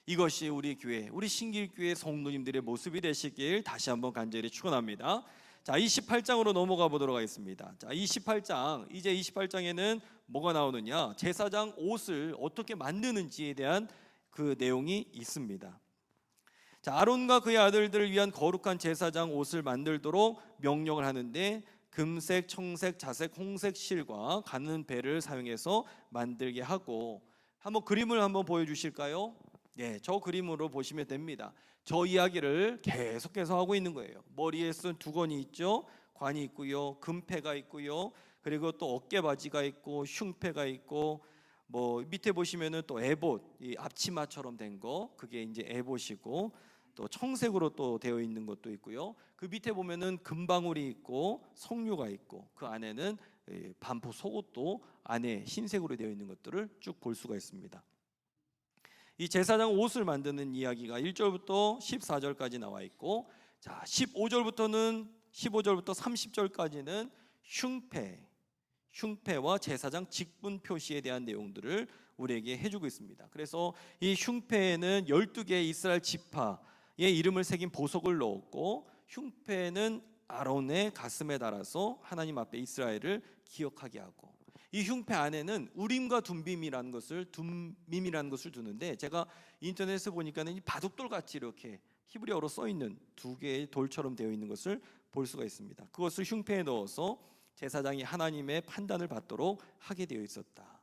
이것이 우리 교회, 우리 신길교회 성도님들의 모습이 되시길 다시 한번 간절히 축원합니다. 자, 28장으로 넘어가 보도록 하겠습니다. 자, 28장, 이제 28장에는 뭐가 나오느냐? 제사장 옷을 어떻게 만드는지에 대한 그 내용이 있습니다. 자, 아론과 그의 아들들을 위한 거룩한 제사장 옷을 만들도록 명령을 하는데, 금색, 청색, 자색, 홍색 실과 가는 배를 사용해서 만들게 하고, 한번 그림을 한번 보여주실까요? 네, 저 그림으로 보시면 됩니다. 저 이야기를 계속해서 하고 있는 거예요. 머리에 쓴 두건이 있죠. 관이 있고요, 금패가 있고요, 그리고 또 어깨바지가 있고 흉패가 있고, 뭐 밑에 보시면은 또 에봇, 이 앞치마처럼 된 거, 그게 이제 에봇이고, 또 청색으로 또 되어 있는 것도 있고요. 그 밑에 보면은 금방울이 있고 석류가 있고, 그 안에는 반포 속옷도 안에 흰색으로 되어 있는 것들을 쭉 볼 수가 있습니다. 이 제사장 옷을 만드는 이야기가 1절부터 14절까지 나와 있고, 자 15절부터 30절까지는 흉패와 제사장 직분 표시에 대한 내용들을 우리에게 해주고 있습니다. 그래서 이 흉패에는 12개의 이스라엘 지파의 이름을 새긴 보석을 넣었고, 흉패는 아론의 가슴에 달아서 하나님 앞에 이스라엘을 기억하게 하고, 이 흉패 안에는 우림과 둠밈이라는 것을 두는데, 제가 인터넷에 보니까는 이 바둑돌 같이 이렇게 히브리어로 써 있는 두 개의 돌처럼 되어 있는 것을 볼 수가 있습니다. 그것을 흉패에 넣어서 제사장이 하나님의 판단을 받도록 하게 되어 있었다.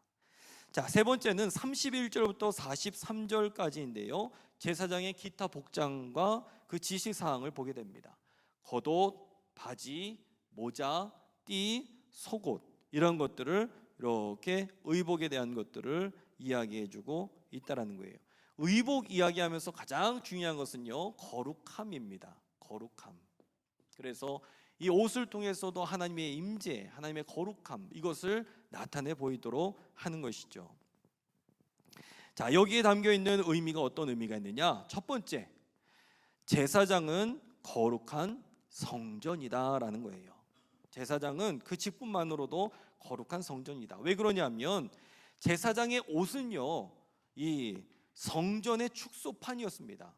자, 세 번째는 31절부터 43절까지인데요. 제사장의 기타 복장과 그 지시 사항을 보게 됩니다. 겉옷, 바지, 모자, 띠, 속옷, 이런 것들을 이렇게 의복에 대한 것들을 이야기해주고 있다라는 거예요. 의복 이야기하면서 가장 중요한 것은요, 거룩함입니다. 거룩함. 그래서 이 옷을 통해서도 하나님의 임재, 하나님의 거룩함, 이것을 나타내 보이도록 하는 것이죠. 자, 여기에 담겨 있는 의미가 어떤 의미가 있느냐? 첫 번째, 제사장은 거룩한 성전이다라는 거예요. 제사장은 그 직분만으로도 거룩한 성전이다. 왜 그러냐면 제사장의 옷은요, 이 성전의 축소판이었습니다.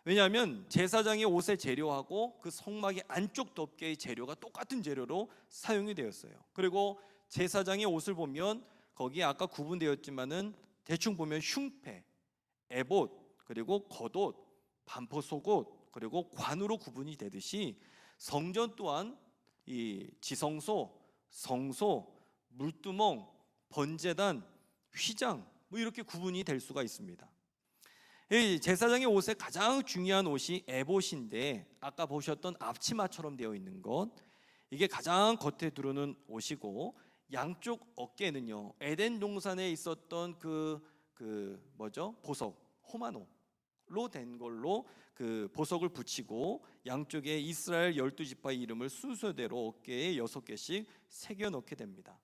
왜냐하면 제사장의 옷의 재료하고 그 성막의 안쪽 덮개의 재료가 똑같은 재료로 사용이 되었어요. 그리고 제사장의 옷을 보면 거기에 아까 구분되었지만은 대충 보면 흉패, 에봇, 그리고 겉옷, 반포 속옷, 그리고 관으로 구분이 되듯이 성전 또한 이 지성소, 성소, 물두멍, 번제단, 휘장, 뭐 이렇게 구분이 될 수가 있습니다. 이 제사장의 옷의 가장 중요한 옷이 에봇인데, 아까 보셨던 앞치마처럼 되어 있는 것, 이게 가장 겉에 두르는 옷이고, 양쪽 어깨는요, 에덴 동산에 있었던 보석, 호마노로 된 걸로 그 보석을 붙이고, 양쪽에 이스라엘 12지파의 이름을 순서대로 어깨에 6개씩 새겨 넣게 됩니다.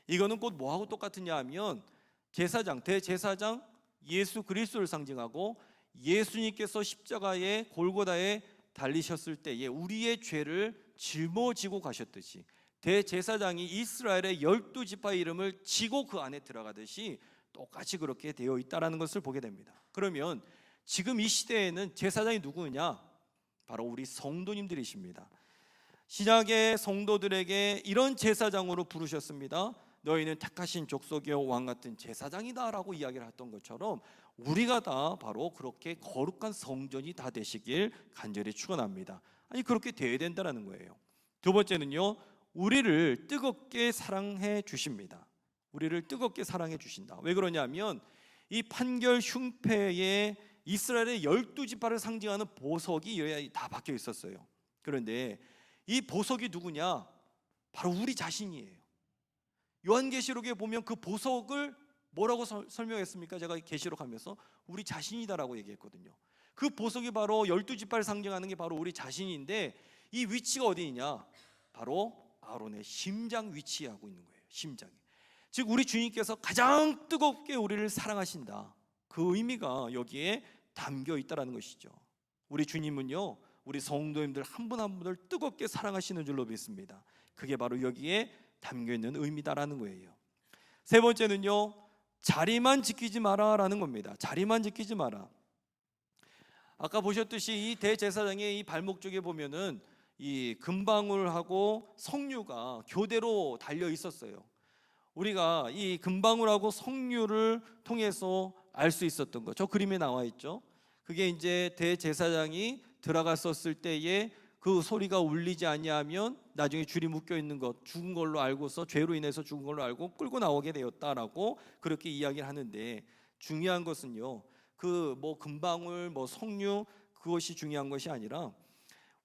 이거는 곧 뭐하고 똑같으냐 하면 제사장, 대제사장 예수 그리스도를 상징하고, 예수님께서 십자가에 골고다에 달리셨을 때에 우리의 죄를 짊어지고 가셨듯이 대제사장이 이스라엘의 12지파의 이름을 지고 그 안에 들어가듯이 똑같이 그렇게 되어 있다는 것을 보게 됩니다. 그러면 지금 이 시대에는 제사장이 누구냐? 바로 우리 성도님들이십니다. 신약의 성도들에게 이런 제사장으로 부르셨습니다. 너희는 택하신 족속의 왕 같은 제사장이다 라고 이야기를 했던 것처럼 우리가 다 바로 그렇게 거룩한 성전이 다 되시길 간절히 축원합니다. 아니, 그렇게 되어야 된다는 거예요. 두 번째는요, 우리를 뜨겁게 사랑해 주십니다. 우리를 뜨겁게 사랑해 주신다. 왜 그러냐면 이 판결 흉패에 이스라엘의 12지파를 상징하는 보석이 다 박혀 있었어요. 그런데 이 보석이 누구냐? 바로 우리 자신이에요. 요한계시록에 보면 그 보석을 뭐라고 설명했습니까? 제가 계시록 하면서 우리 자신이다라고 얘기했거든요. 그 보석이 바로 12지파를 상징하는 게 바로 우리 자신인데, 이 위치가 어디 있냐? 바로 아론의 심장 위치하고 있는 거예요. 심장에. 즉 우리 주님께서 가장 뜨겁게 우리를 사랑하신다. 그 의미가 여기에 담겨 있다라는 것이죠. 우리 주님은요, 우리 성도님들 한 분 한 분을 뜨겁게 사랑하시는 줄로 믿습니다. 그게 바로 여기에 담겨 있는 의미다라는 거예요. 세 번째는요, 자리만 지키지 마라라는 겁니다. 자리만 지키지 마라. 아까 보셨듯이 이 대제사장의 이 발목 쪽에 보면은 이 금방울하고 석류가 교대로 달려 있었어요. 우리가 이 금방울하고 석류를 통해서 알 수 있었던 거, 저 그림에 나와 있죠. 그게 이제 대제사장이 들어갔었을 때에 그 소리가 울리지 아니하면 나중에 줄이 묶여 있는 것, 죽은 걸로 알고서, 죄로 인해서 죽은 걸로 알고 끌고 나오게 되었다라고 그렇게 이야기를 하는데, 중요한 것은요, 그 금방울, 석류, 그것이 중요한 것이 아니라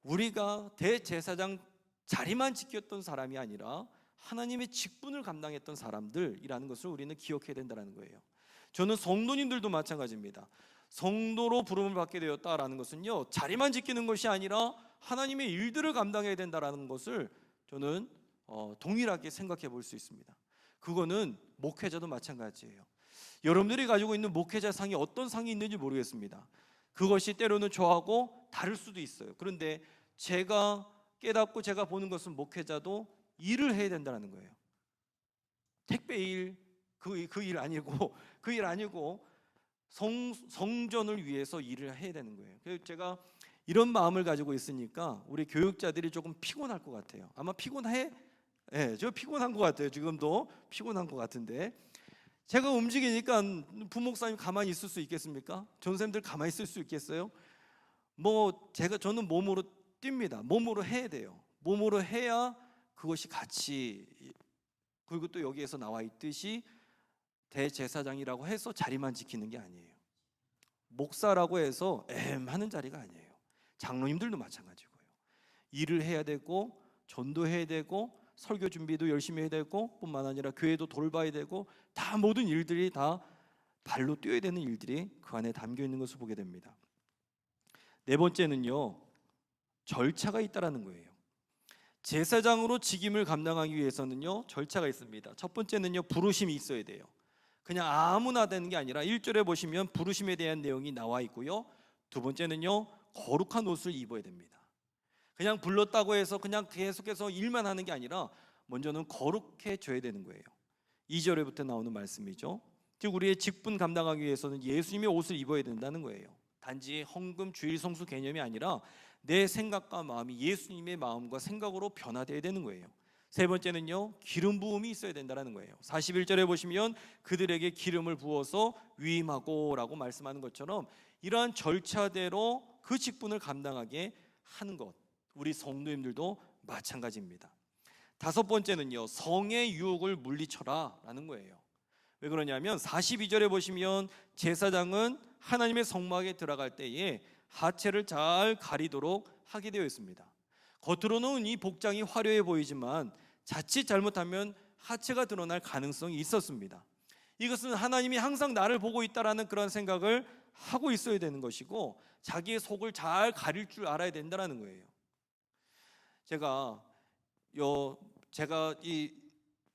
우리가 대제사장 자리만 지켰던 사람이 아니라 하나님의 직분을 감당했던 사람들이라는 것을 우리는 기억해야 된다는 거예요. 저는 성도님들도 마찬가지입니다. 성도로 부름을 받게 되었다라는 것은요, 자리만 지키는 것이 아니라 하나님의 일들을 감당해야 된다라는 것을 저는 동일하게 생각해 볼 수 있습니다. 그거는 목회자도 마찬가지예요. 여러분들이 가지고 있는 목회자 상이 어떤 상이 있는지 모르겠습니다. 그것이 때로는 저하고 다를 수도 있어요. 그런데 제가 깨닫고 제가 보는 것은 목회자도 일을 해야 된다는 거예요. 택배 일, 그 일 아니고 그 일 아니고 성전을 위해서 일을 해야 되는 거예요. 그래서 제가 이런 마음을 가지고 있으니까 우리 교육자들이 조금 피곤할 것 같아요. 아마 피곤해? 네, 저 피곤한 것 같아요. 지금도 피곤한 것 같은데, 제가 움직이니까 부목사님 가만히 있을 수 있겠습니까? 전쌤들 가만히 있을 수 있겠어요? 저는 몸으로 뜁니다. 몸으로 해야 돼요. 몸으로 해야 그것이 같이, 그리고 또 여기에서 나와 있듯이 대제사장이라고 해서 자리만 지키는 게 아니에요. 목사라고 해서 하는 자리가 아니에요. 장로님들도 마찬가지고요. 일을 해야 되고 전도해야 되고 설교 준비도 열심히 해야 되고 뿐만 아니라 교회도 돌봐야 되고, 다 모든 일들이 다 발로 뛰어야 되는 일들이 그 안에 담겨 있는 것을 보게 됩니다. 네 번째는요, 절차가 있다라는 거예요. 제사장으로 직임을 감당하기 위해서는요, 절차가 있습니다. 첫 번째는요, 부르심이 있어야 돼요. 그냥 아무나 되는 게 아니라 1절에 보시면 부르심에 대한 내용이 나와 있고요. 두 번째는요, 거룩한 옷을 입어야 됩니다. 그냥 불렀다고 해서 그냥 계속해서 일만 하는 게 아니라 먼저는 거룩해져야 되는 거예요. 2절에부터 나오는 말씀이죠. 즉 우리의 직분 감당하기 위해서는 예수님의 옷을 입어야 된다는 거예요. 단지 헌금 주일 성수 개념이 아니라 내 생각과 마음이 예수님의 마음과 생각으로 변화되어야 되는 거예요. 세 번째는요, 기름 부음이 있어야 된다는 거예요. 41절에 보시면 그들에게 기름을 부어서 위임하고 라고 말씀하는 것처럼 이러한 절차대로 그 직분을 감당하게 하는 것, 우리 성도님들도 마찬가지입니다. 다섯 번째는요, 성의 유혹을 물리쳐라 라는 거예요. 왜 그러냐면 42절에 보시면 제사장은 하나님의 성막에 들어갈 때에 하체를 잘 가리도록 하게 되어 있습니다. 겉으로는 이 복장이 화려해 보이지만 자칫 잘못하면 하체가 드러날 가능성이 있었습니다. 이것은 하나님이 항상 나를 보고 있다라는 그런 생각을 하고 있어야 되는 것이고, 자기의 속을 잘 가릴 줄 알아야 된다는 거예요. 제가 이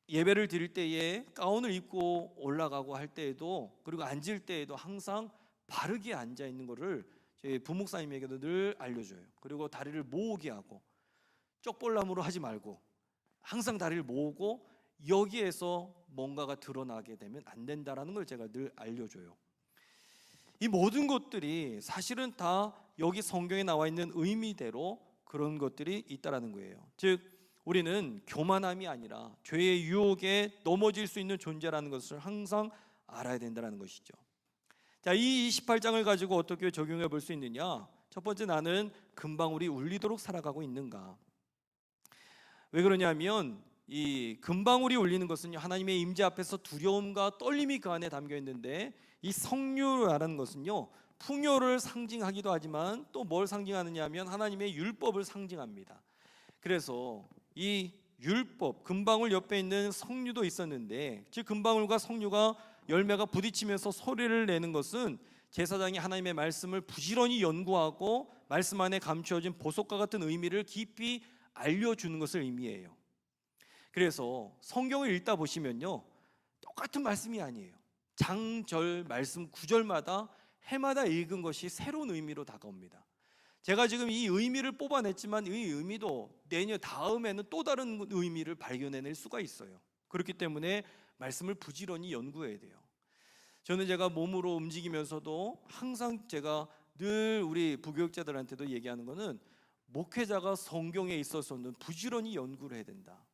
예배를 드릴 때에 가운을 입고 올라가고 할 때에도, 그리고 앉을 때에도 항상 바르게 앉아 있는 것을 제 부목사님에게도 늘 알려줘요. 그리고 다리를 모으게 하고, 쪽볼나무로 하지 말고 항상 다리를 모으고, 여기에서 뭔가가 드러나게 되면 안 된다라는 걸 제가 늘 알려줘요. 이 모든 것들이 사실은 다 여기 성경에 나와 있는 의미대로 그런 것들이 있다라는 거예요. 즉 우리는 교만함이 아니라 죄의 유혹에 넘어질 수 있는 존재라는 것을 항상 알아야 된다는 것이죠. 자, 이 28장을 가지고 어떻게 적용해 볼 수 있느냐? 첫 번째, 나는 금방울이 울리도록 살아가고 있는가? 왜 그러냐면 이 금방울이 울리는 것은 하나님의 임재 앞에서 두려움과 떨림이 그 안에 담겨 있는데, 이 성류라는 것은요, 풍요를 상징하기도 하지만 또 뭘 상징하느냐 하면 하나님의 율법을 상징합니다. 그래서 이 율법, 금방울 옆에 있는 성류도 있었는데, 즉 금방울과 성류가 열매가 부딪히면서 소리를 내는 것은 제사장이 하나님의 말씀을 부지런히 연구하고 말씀 안에 감추어진 보석과 같은 의미를 깊이 알려주는 것을 의미해요. 그래서 성경을 읽다 보시면요, 똑같은 말씀이 아니에요. 장절 말씀 구절마다 해마다 읽은 것이 새로운 의미로 다가옵니다. 제가 지금 이 의미를 뽑아냈지만 이 의미도 내년 다음에는 또 다른 의미를 발견해낼 수가 있어요. 그렇기 때문에 말씀을 부지런히 연구해야 돼요. 저는 제가 몸으로 움직이면서도 항상 제가 늘 우리 부교육자들한테도 얘기하는 거는, 목회자가 성경에 있어서는 부지런히 연구를 해야 된다.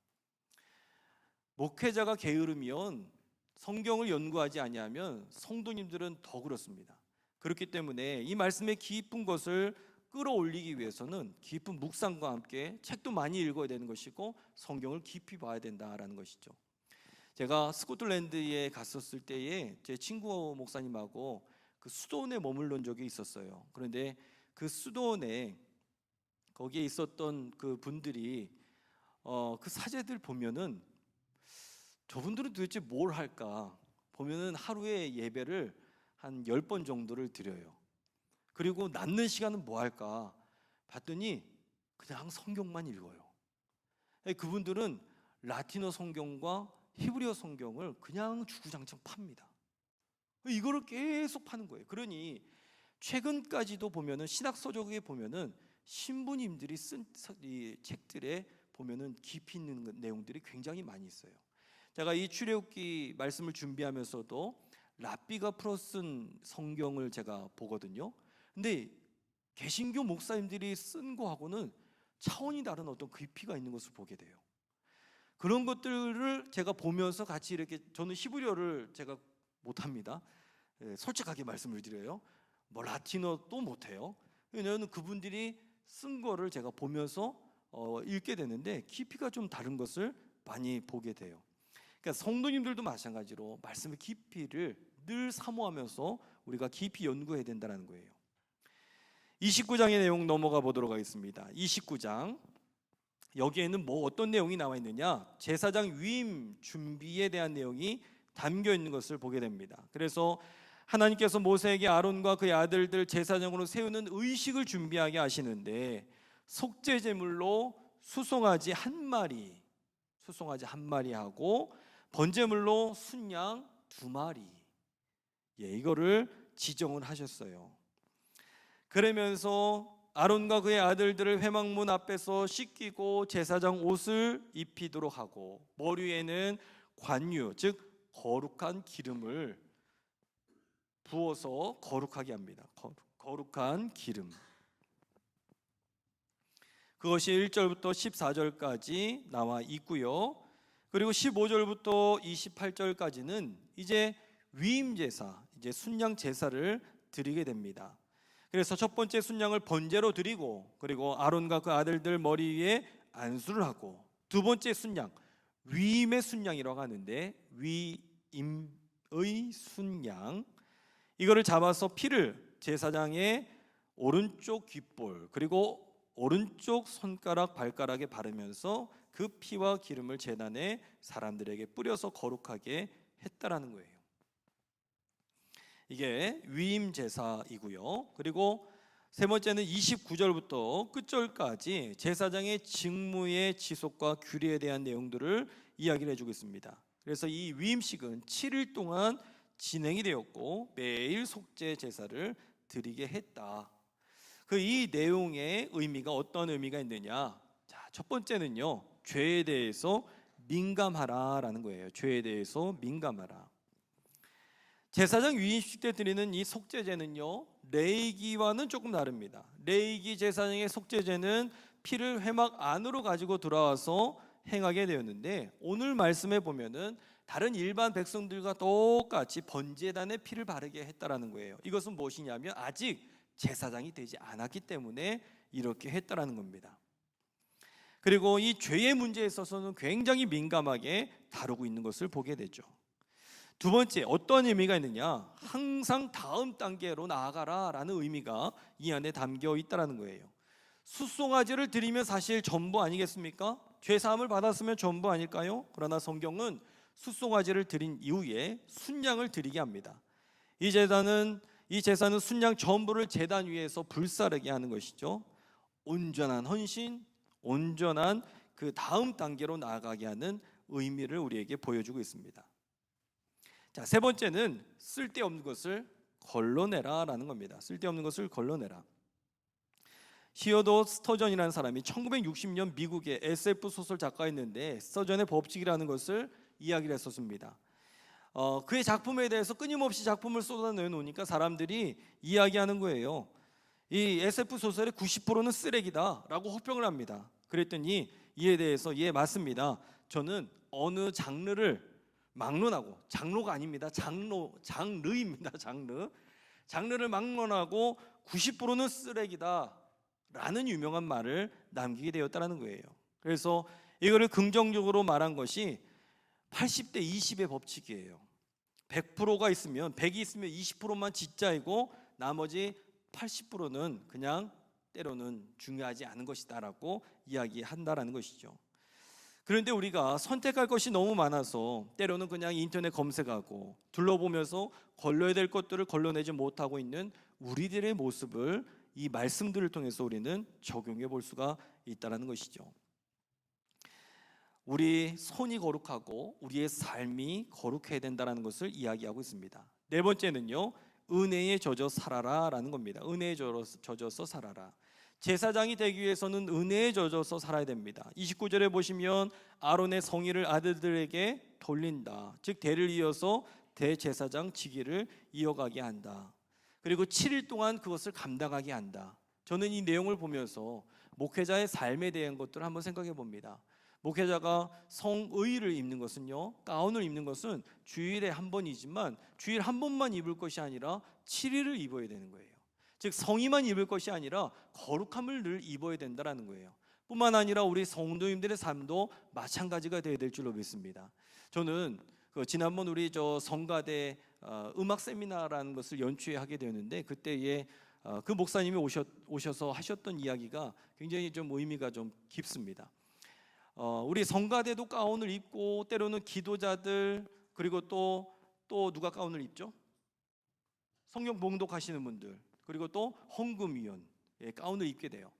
목회자가 게으르면, 성경을 연구하지 아니하면 성도님들은 더 그렇습니다. 그렇기 때문에 이 말씀의 깊은 것을 끌어올리기 위해서는 깊은 묵상과 함께 책도 많이 읽어야 되는 것이고 성경을 깊이 봐야 된다라는 것이죠. 제가 스코틀랜드에 갔었을 때에 제 친구 목사님하고 그 수도원에 머물러 적이 있었어요. 그런데 그 수도원에 거기에 있었던 그 분들이 그 사제들 보면은 저분들은 도대체 뭘 할까? 보면은 하루에 예배를 한 10번 정도를 드려요. 그리고 남는 시간은 뭐 할까? 봤더니 그냥 성경만 읽어요. 그분들은 라틴어 성경과 히브리어 성경을 그냥 주구장창 팝니다. 이거를 계속 파는 거예요. 그러니 최근까지도 보면은 신학 서적에 보면은 신부님들이 쓴 이 책들에 보면은 깊이 있는 내용들이 굉장히 많이 있어요. 제가 이 출애굽기 말씀을 준비하면서도 랍비가 풀어 쓴 성경을 제가 보거든요. 근데 개신교 목사님들이 쓴 거하고는 차원이 다른 어떤 깊이가 있는 것을 보게 돼요. 그런 것들을 제가 보면서 같이 이렇게, 저는 히브리어를 제가 못합니다. 솔직하게 말씀을 드려요. 뭐 라틴어도 못해요. 왜냐하면 그분들이 쓴 거를 제가 보면서 읽게 되는데 깊이가 좀 다른 것을 많이 보게 돼요. 그러니까 성도님들도 마찬가지로 말씀의 깊이를 늘 사모하면서 우리가 깊이 연구해야 된다는 거예요. 29장의 내용 넘어가 보도록 하겠습니다. 29장, 여기에는 뭐 어떤 내용이 나와 있느냐, 제사장 위임 준비에 대한 내용이 담겨 있는 것을 보게 됩니다. 그래서 하나님께서 모세에게 아론과 그의 아들들 제사장으로 세우는 의식을 준비하게 하시는데, 속죄 제물로 수송아지 한 마리 하고 번제물로 순양 2마리, 이거를 지정을 하셨어요. 그러면서 아론과 그의 아들들을 회막문 앞에서 씻기고 제사장 옷을 입히도록 하고, 머리에는 관유, 즉 거룩한 기름을 부어서 거룩하게 합니다. 거룩한 기름. 그것이 1절부터 14절까지 나와 있고요. 그리고 15절부터 28절까지는 이제 위임 제사, 이제 순양 제사를 드리게 됩니다. 그래서 첫 번째 순양을 번제로 드리고, 그리고 아론과 그 아들들 머리 위에 안수를 하고, 두 번째 순양, 위임의 순양이라고 하는데, 위임의 순양, 이거를 잡아서 피를 제사장의 오른쪽 귓볼 그리고 오른쪽 손가락 발가락에 바르면서 그 피와 기름을 제단에 사람들에게 뿌려서 거룩하게 했다라는 거예요. 이게 위임 제사이고요. 그리고 세 번째는 29절부터 끝절까지 제사장의 직무의 지속과 규례에 대한 내용들을 이야기를 해주고 있습니다. 그래서 이 위임식은 7일 동안 진행이 되었고 매일 속죄 제사를 드리게 했다. 그 이 내용의 의미가 어떤 의미가 있느냐? 자, 첫 번째는요, 죄에 대해서 민감하라라는 거예요. 죄에 대해서 민감하라. 제사장 위임식 때 드리는 이 속죄제는요, 레위기와는 조금 다릅니다. 레위기 제사장의 속죄제는 피를 회막 안으로 가지고 들어와서 행하게 되었는데, 오늘 말씀에 보면은 다른 일반 백성들과 똑같이 번제단에 피를 바르게 했다라는 거예요. 이것은 무엇이냐면 아직 제사장이 되지 않았기 때문에 이렇게 했다라는 겁니다. 그리고 이 죄의 문제에 있어서는 굉장히 민감하게 다루고 있는 것을 보게 되죠. 두 번째, 어떤 의미가 있느냐? 항상 다음 단계로 나아가라라는 의미가 이 안에 담겨 있다라는 거예요. 숫송아지를 드리면 사실 전부 아니겠습니까? 죄 사함을 받았으면 전부 아닐까요? 그러나 성경은 숫송아지를 드린 이후에 순양을 드리게 합니다. 이 제사는 순양 전부를 제단 위에서 불사르게 하는 것이죠. 온전한 헌신, 온전한 그 다음 단계로 나아가게 하는 의미를 우리에게 보여주고 있습니다. 자, 세 번째는 쓸데없는 것을 걸러내라라는 겁니다. 쓸데없는 것을 걸러내라. 히어도 스터전이라는 사람이 1960년 미국의 SF 소설 작가였는데, 스터전의 법칙이라는 것을 이야기를 했었습니다. 그의 작품에 대해서 끊임없이 작품을 쏟아내놓으니까 사람들이 이야기하는 거예요. 이 SF 소설의 90%는 쓰레기다라고 호평을 합니다. 그랬더니 이에 대해서 예, 맞습니다. 저는 어느 장르를 막론하고, 장로가 아닙니다. 장르입니다. 장르를 막론하고 90%는 쓰레기다라는 유명한 말을 남기게 되었다는 거예요. 그래서 이거를 긍정적으로 말한 것이 80대 20의 법칙이에요. 100%가 있으면 100이 있으면 20%만 진짜이고 나머지 80%는 그냥 때로는 중요하지 않은 것이다라고 이야기한다라는 것이죠. 그런데 우리가 선택할 것이 너무 많아서 때로는 그냥 인터넷 검색하고 둘러보면서 걸러야 될 것들을 걸러내지 못하고 있는 우리들의 모습을 이 말씀들을 통해서 우리는 적용해 볼 수가 있다는 것이죠. 우리 손이 거룩하고 우리의 삶이 거룩해야 된다는 것을 이야기하고 있습니다. 네 번째는요, 은혜에 젖어 살아라라는 겁니다. 은혜에 젖어서 살아라. 제사장이 되기 위해서는 은혜에 젖어서 살아야 됩니다. 29절에 보시면 아론의 성의를 아들들에게 돌린다. 즉 대를 이어서 대제사장 직위를 이어가게 한다. 그리고 7일 동안 그것을 감당하게 한다. 저는 이 내용을 보면서 목회자의 삶에 대한 것들을 한번 생각해 봅니다. 목회자가 성의를 입는 것은요, 가운을 입는 것은 주일에 한 번이지만 주일 한 번만 입을 것이 아니라 7일을 입어야 되는 거예요. 즉 성의만 입을 것이 아니라 거룩함을 늘 입어야 된다는 거예요. 뿐만 아니라 우리 성도님들의 삶도 마찬가지가 되어야 될 줄로 믿습니다. 저는 지난번 우리 성가대 음악 세미나라는 것을 연초에 하게 되었는데, 그때에 그 목사님이 오셔서 하셨던 이야기가 굉장히 좀 의미가 좀 깊습니다. 우리 성가대도 가운을 입고 때로는 기도자들, 그리고 또 누가 가운을 입죠? 성경 봉독하시는 분들, 그리고 또 헌금위원, 가운을 입게 돼요.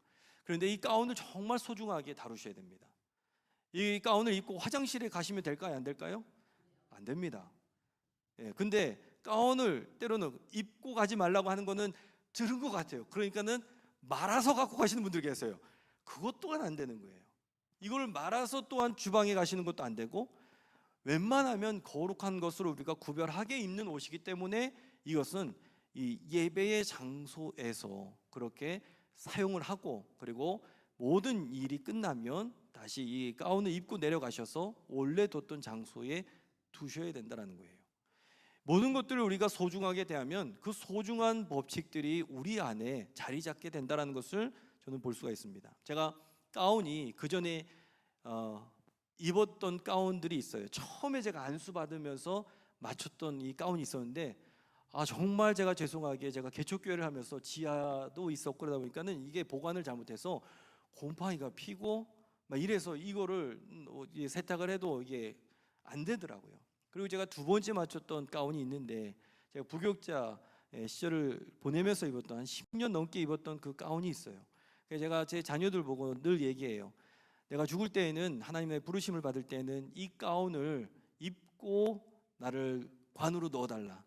그런데 이 가운을 정말 소중하게 다루셔야 됩니다. 이 가운을 입고 화장실에 가시면 될까요? 안 될까요? 안 됩니다. 근데 가운을 때로는 입고 가지 말라고 하는 거는 들은 것 같아요. 그러니까는 말아서 갖고 가시는 분들 계세요. 그것 또한 안 되는 거예요. 이걸 말아서 또한 주방에 가시는 것도 안 되고, 웬만하면 거룩한 것으로 우리가 구별하게 입는 옷이기 때문에 이것은 이 예배의 장소에서 그렇게 사용을 하고, 그리고 모든 일이 끝나면 다시 이 가운을 입고 내려가셔서 원래 뒀던 장소에 두셔야 된다는 거예요. 모든 것들을 우리가 소중하게 대하면 그 소중한 법칙들이 우리 안에 자리 잡게 된다는 것을 저는 볼 수가 있습니다. 제가 가운이 그 전에 입었던 가운들이 있어요. 처음에 제가 안수 받으면서 맞췄던 이 가운이 있었는데, 정말 제가 죄송하게 제가 개척교회를 하면서 지하도 있었고 그러다 보니까는 이게 보관을 잘못해서 곰팡이가 피고 막 이래서 이거를 세탁을 해도 이게 안 되더라고요. 그리고 제가 두 번째 맞췄던 가운이 있는데, 제가 부교육자 시절을 보내면서 입었던 한 10년 넘게 입었던 그 가운이 있어요. 그래서 제가 제 자녀들 보고 늘 얘기해요. 내가 죽을 때에는, 하나님의 부르심을 받을 때에는 이 가운을 입고 나를 관으로 넣어달라.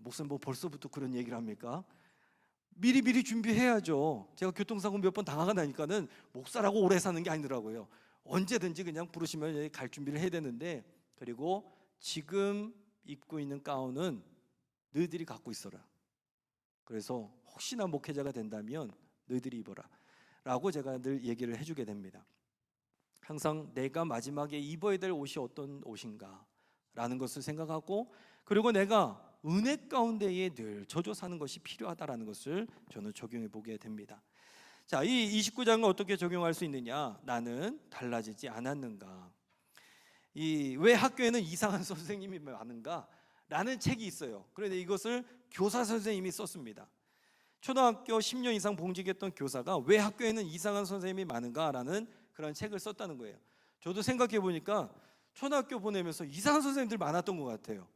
목사님 뭐 벌써부터 그런 얘기를 합니까? 미리 준비해야죠. 제가 교통사고 몇 번 당하고 나니까는 목사라고 오래 사는 게 아니더라고요. 언제든지 그냥 부르시면 갈 준비를 해야 되는데, 그리고 지금 입고 있는 가운은 너희들이 갖고 있어라. 그래서 혹시나 목회자가 된다면 너희들이 입어라 라고 제가 늘 얘기를 해주게 됩니다. 항상 내가 마지막에 입어야 될 옷이 어떤 옷인가 라는 것을 생각하고, 그리고 내가 은혜 가운데에 늘 젖어 사는 것이 필요하다라는 것을 저는 적용해 보게 됩니다. 자, 이 29장을 어떻게 적용할 수 있느냐? 나는 달라지지 않았는가? 왜 학교에는 이상한 선생님이 많은가? 라는 책이 있어요. 그런데 이것을 교사 선생님이 썼습니다. 초등학교 10년 이상 봉직했던 교사가 왜 학교에는 이상한 선생님이 많은가라는 그런 책을 썼다는 거예요. 저도 생각해 보니까 초등학교 보내면서 이상한 선생님들 많았던 것 같아요.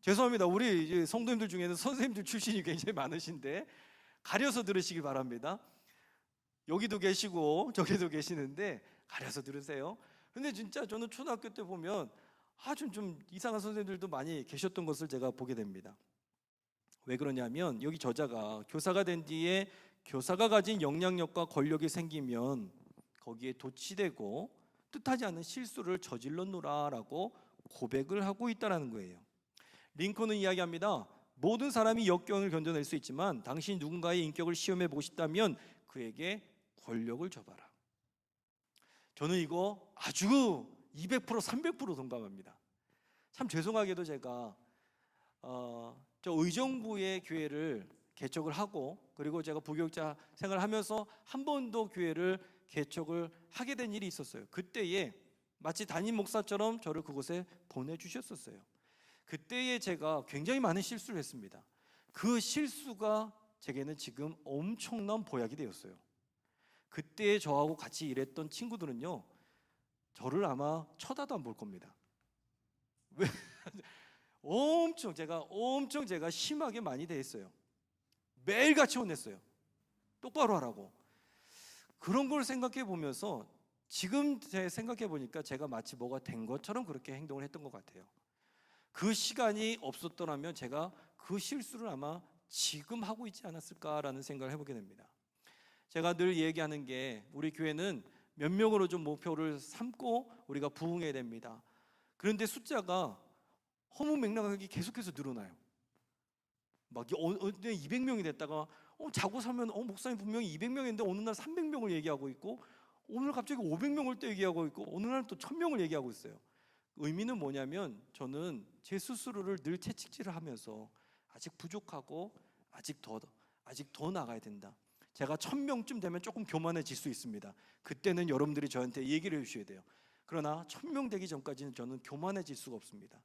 죄송합니다. 우리 성도님들 중에는 선생님들 출신이 굉장히 많으신데 가려서 들으시기 바랍니다. 여기도 계시고 저기도 계시는데 가려서 들으세요. 근데 진짜 저는 초등학교 때 보면 아주 좀 이상한 선생님들도 많이 계셨던 것을 제가 보게 됩니다. 왜 그러냐면, 여기 저자가 교사가 된 뒤에 교사가 가진 영향력과 권력이 생기면 거기에 도취되고 뜻하지 않은 실수를 저질렀노라라고 고백을 하고 있다는 거예요. 링컨은 이야기합니다. 모든 사람이 역경을 견뎌낼 수 있지만 당신이 누군가의 인격을 시험해 보고 싶다면 그에게 권력을 줘봐라. 저는 이거 아주 200% 300% 동감합니다. 참 죄송하게도 제가 저 의정부의 교회를 개척을 하고, 그리고 제가 부교육자 생활을 하면서 한 번도 교회를 개척을 하게 된 일이 있었어요. 그때에 마치 담임 목사처럼 저를 그곳에 보내주셨었어요. 그때에 제가 굉장히 많은 실수를 했습니다. 그 실수가 제게는 지금 엄청난 보약이 되었어요. 그때 저하고 같이 일했던 친구들은요, 저를 아마 쳐다도 안 볼 겁니다. 왜? 엄청 제가 심하게 많이 대했어요. 매일같이 혼냈어요. 똑바로 하라고. 그런 걸 생각해 보면서 지금 생각해 보니까 제가 마치 뭐가 된 것처럼 그렇게 행동을 했던 것 같아요. 그 시간이 없었더라면 제가 그 실수를 아마 지금 하고 있지 않았을까라는 생각을 해보게 됩니다. 제가 늘 얘기하는 게 우리 교회는 몇 명으로 좀 목표를 삼고 우리가 부흥해야 됩니다. 그런데 숫자가 허무맹랑하게 계속해서 늘어나요. 막 어느 200명이 됐다가 자고 살면 목사님 분명히 200명인데 어느 날 300명을 얘기하고 있고, 오늘 갑자기 500명을 또 얘기하고 있고, 어느 날 또 1000명을 얘기하고 있어요. 의미는 뭐냐면 저는 제 스스로를 늘 채찍질을 하면서 아직 부족하고 아직 더 나가야 된다. 제가 1000명쯤 되면 조금 교만해질 수 있습니다. 그때는 여러분들이 저한테 얘기를 해주셔야 돼요. 그러나 1000명 되기 전까지는 저는 교만해질 수가 없습니다.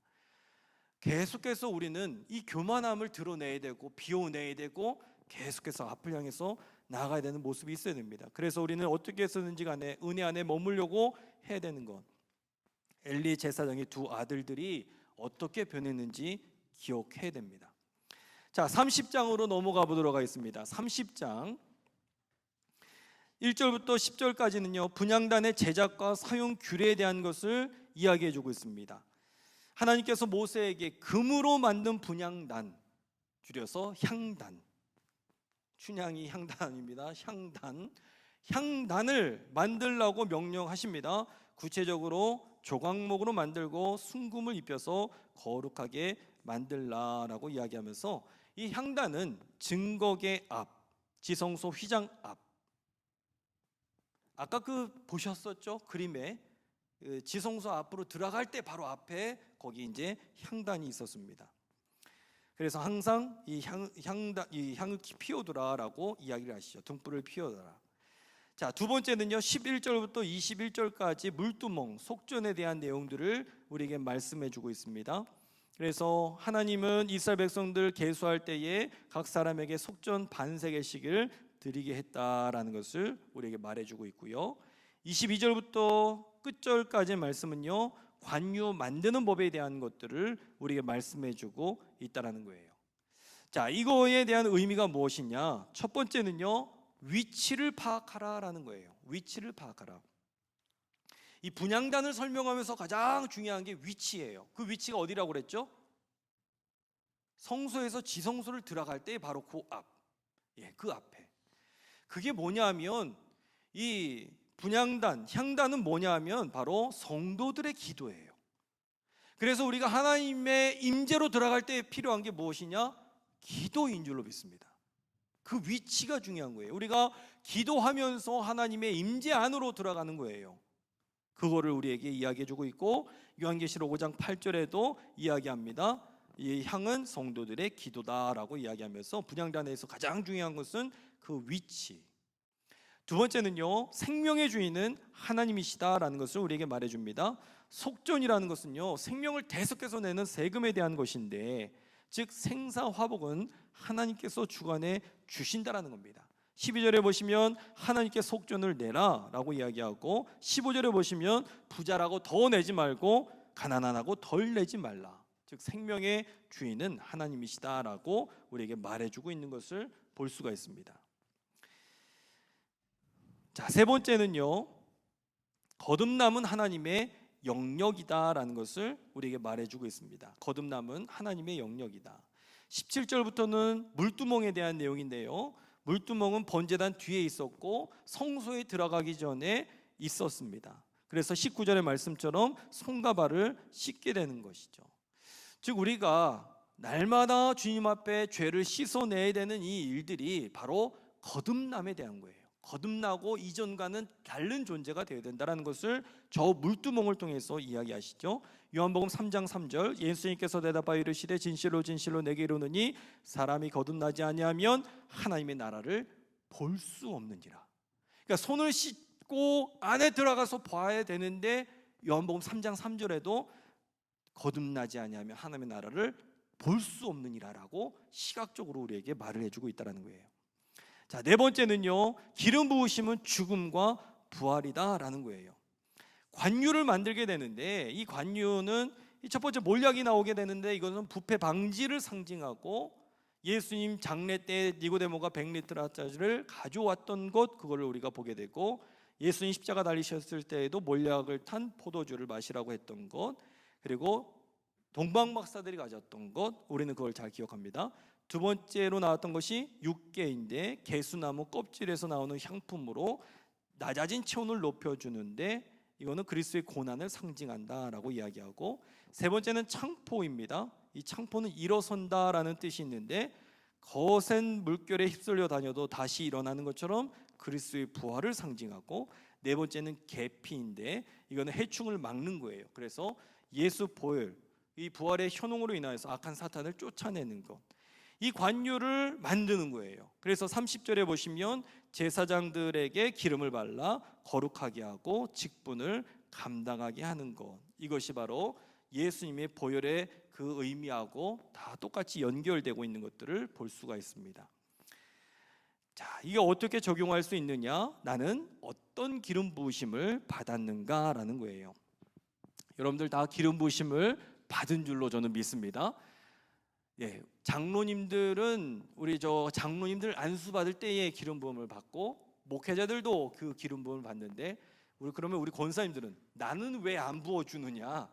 계속해서 우리는 이 교만함을 드러내야 되고 비워내야 되고 계속해서 앞을 향해서 나아가야 되는 모습이 있어야 됩니다. 그래서 우리는 어떻게 해서든지 간에 은혜 안에 머물려고 해야 되는 것, 엘리 제사장의 두 아들들이 어떻게 변했는지 기억해야 됩니다. 자, 30장으로 넘어가 보도록 하겠습니다. 30장 1절부터 10절까지는요 분향단의 제작과 사용 규례에 대한 것을 이야기해 주고 있습니다. 하나님께서 모세에게 금으로 만든 분향단, 줄여서 향단, 춘향이 향단입니다. 향단을 만들라고 명령하십니다. 구체적으로 조각목으로 만들고 순금을 입혀서 거룩하게 만들라라고 이야기하면서, 이 향단은 증거계 앞, 지성소 휘장 앞, 아까 보셨었죠? 그림에 지성소 앞으로 들어갈 때 바로 앞에 거기 이제 향단이 있었습니다. 그래서 항상 이 향을 피워두라라고 이야기를 하시죠. 등불을 피워두라. 자, 두 번째는요 11절부터 21절까지 물두멍, 속전에 대한 내용들을 우리에게 말씀해주고 있습니다. 그래서 하나님은 이스라엘 백성들 계수할 때에 각 사람에게 속전 반세개씩을 드리게 했다라는 것을 우리에게 말해주고 있고요. 22절부터 끝절까지의 말씀은요 관유 만드는 법에 대한 것들을 우리에게 말씀해주고 있다라는 거예요. 자, 이거에 대한 의미가 무엇이냐? 첫 번째는요 위치를 파악하라라는 거예요. 위치를 파악하라. 이 분향단을 설명하면서 가장 중요한 게 위치예요. 그 위치가 어디라고 그랬죠? 성소에서 지성소를 들어갈 때 바로 그 앞, 그 앞에. 그게 뭐냐면 이 분향단, 향단은 뭐냐면 바로 성도들의 기도예요. 그래서 우리가 하나님의 임재로 들어갈 때 필요한 게 무엇이냐? 기도인 줄로 믿습니다. 그 위치가 중요한 거예요. 우리가 기도하면서 하나님의 임재 안으로 들어가는 거예요. 그거를 우리에게 이야기해주고 있고, 요한계시록 5장 8절에도 이야기합니다. 이 향은 성도들의 기도다라고 이야기하면서 분향단에서 가장 중요한 것은 그 위치. 두 번째는요 생명의 주인은 하나님이시다라는 것을 우리에게 말해줍니다. 속전이라는 것은요 생명을 대속해서 내는 세금에 대한 것인데, 즉 생사화복은 하나님께서 주관해 주신다라는 겁니다. 12절에 보시면 하나님께 속전을 내라 라고 이야기하고, 15절에 보시면 부자라고 더 내지 말고 가난하고 덜 내지 말라, 즉 생명의 주인은 하나님이시다라고 우리에게 말해주고 있는 것을 볼 수가 있습니다. 자, 세 번째는요 거듭남은 하나님의 영역이다라는 것을 우리에게 말해주고 있습니다. 거듭남은 하나님의 영역이다. 17절부터는 물두멍에 대한 내용인데요, 물두멍은 번제단 뒤에 있었고 성소에 들어가기 전에 있었습니다. 그래서 19절의 말씀처럼 손과 발을 씻게 되는 것이죠. 즉 우리가 날마다 주님 앞에 죄를 씻어내야 되는 이 일들이 바로 거듭남에 대한 거예요. 거듭나고 이전과는 다른 존재가 되어야 된다는 것을 저 물두멍을 통해서 이야기하시죠. 요한복음 3장 3절, 예수님께서 대답하여 이르시되 진실로 진실로 내게 이르노니 사람이 거듭나지 아니하면 하나님의 나라를 볼 수 없느니라. 그러니까 손을 씻고 안에 들어가서 봐야 되는데 요한복음 3장 3절에도 거듭나지 아니하면 하나님의 나라를 볼 수 없느니라라고 시각적으로 우리에게 말을 해주고 있다는 거예요. 자, 네 번째는요 기름 부으심은 죽음과 부활이다라는 거예요. 관유를 만들게 되는데, 이 관유는 첫 번째 몰약이 나오게 되는데, 이것은 부패 방지를 상징하고 예수님 장례 때 니고데모가 100리터짜리를 가져왔던 것, 그거를 우리가 보게 되고, 예수님 십자가 달리셨을 때에도 몰약을 탄 포도주를 마시라고 했던 것, 그리고 동방 박사들이 가졌던 것, 우리는 그걸 잘 기억합니다. 두 번째로 나왔던 것이 육개인데 개수나무 껍질에서 나오는 향품으로 낮아진 체온을 높여주는데 이거는 그리스도의 고난을 상징한다라고 이야기하고, 세 번째는 창포입니다. 이 창포는 일어선다라는 뜻이 있는데 거센 물결에 휩쓸려 다녀도 다시 일어나는 것처럼 그리스도의 부활을 상징하고, 네 번째는 계피인데 이거는 해충을 막는 거예요. 그래서 예수 보혈, 이 부활의 현홍으로 인하여서 악한 사탄을 쫓아내는 것, 이 관유를 만드는 거예요. 그래서 30절에 보시면 제사장들에게 기름을 발라 거룩하게 하고 직분을 감당하게 하는 것, 이것이 바로 예수님의 보혈의 그 의미하고 다 똑같이 연결되고 있는 것들을 볼 수가 있습니다. 자, 이게 어떻게 적용할 수 있느냐? 나는 어떤 기름 부으심을 받았는가라는 거예요. 여러분들 다 기름 부으심을 받은 줄로 저는 믿습니다. 예, 장로님들은 우리 장로님들 안수 받을 때에 기름 부음을 받고, 목회자들도 그 기름 부음을 받는데, 그러면 우리 권사님들은 나는 왜 안 부어 주느냐?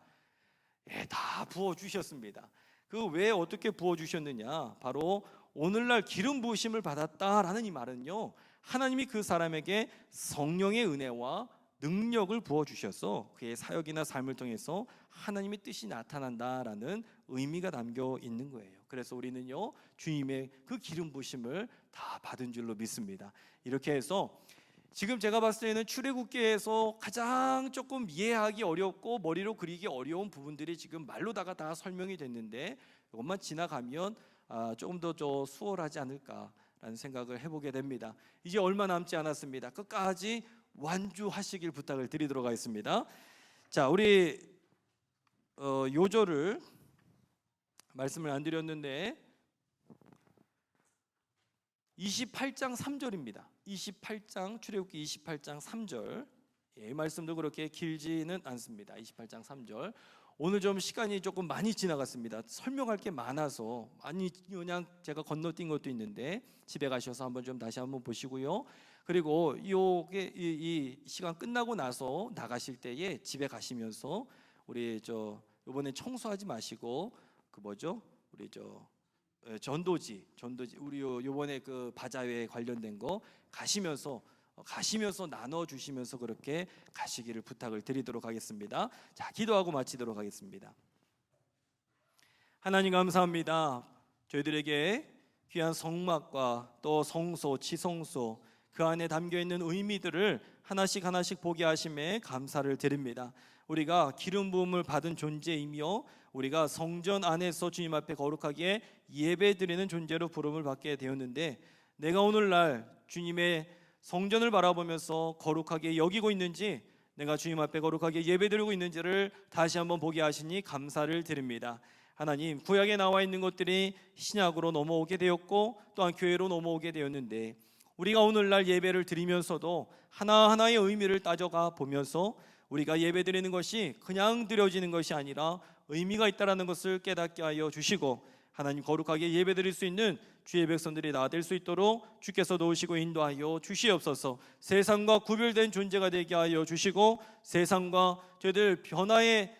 예, 다 부어 주셨습니다. 그 왜 어떻게 부어 주셨느냐? 바로 오늘날 기름 부으심을 받았다라는 이 말은요, 하나님이 그 사람에게 성령의 은혜와 능력을 부어주셔서 그의 사역이나 삶을 통해서 하나님의 뜻이 나타난다라는 의미가 담겨 있는 거예요. 그래서 우리는요, 주님의 그 기름 부으심을 다 받은 줄로 믿습니다. 이렇게 해서 지금 제가 봤을 때는 출애굽기에서 가장 조금 이해하기 어렵고 머리로 그리기 어려운 부분들이 지금 말로다가 다 설명이 됐는데, 이것만 지나가면 조금 더 수월하지 않을까라는 생각을 해보게 됩니다. 이제 얼마 남지 않았습니다. 끝까지 완주하시길 부탁을 드리도록 하겠습니다. 자, 우리 요절을 말씀을 안 드렸는데 28장 3절입니다. 28장 출애굽기 28장 3절. 이 말씀도 그렇게 길지는 않습니다. 28장 3절. 오늘 좀 시간이 조금 많이 지나갔습니다. 설명할 게 많아서 많이 그냥 제가 건너뛴 것도 있는데 집에 가셔서 한번 좀 다시 한번 보시고요. 그리고 이 시간 끝나고 나서 나가실 때에 집에 가시면서 우리 이번에 청소하지 마시고 우리 전도지 우리 요번에 그 바자회에 관련된 거 가시면서 나눠 주시면서 그렇게 가시기를 부탁을 드리도록 하겠습니다. 자, 기도하고 마치도록 하겠습니다. 하나님 감사합니다. 저희들에게 귀한 성막과 또 성소, 지성소, 그 안에 담겨 있는 의미들을 하나씩 보게 하심에 감사를 드립니다. 우리가 기름 부음을 받은 존재이며 우리가 성전 안에서 주님 앞에 거룩하게 예배드리는 존재로 부름을 받게 되었는데, 내가 오늘날 주님의 성전을 바라보면서 거룩하게 여기고 있는지, 내가 주님 앞에 거룩하게 예배드리고 있는지를 다시 한번 보게 하시니 감사를 드립니다. 하나님, 구약에 나와 있는 것들이 신약으로 넘어오게 되었고 또한 교회로 넘어오게 되었는데, 우리가 오늘날 예배를 드리면서도 하나하나의 의미를 따져가 보면서 우리가 예배드리는 것이 그냥 드려지는 것이 아니라 의미가 있다는 것을 깨닫게 하여 주시고, 하나님 거룩하게 예배드릴 수 있는 주의 백성들이 다 될 수 있도록 주께서 도우시고 인도하여 주시옵소서. 세상과 구별된 존재가 되게 하여 주시고, 세상과 저희들 변화에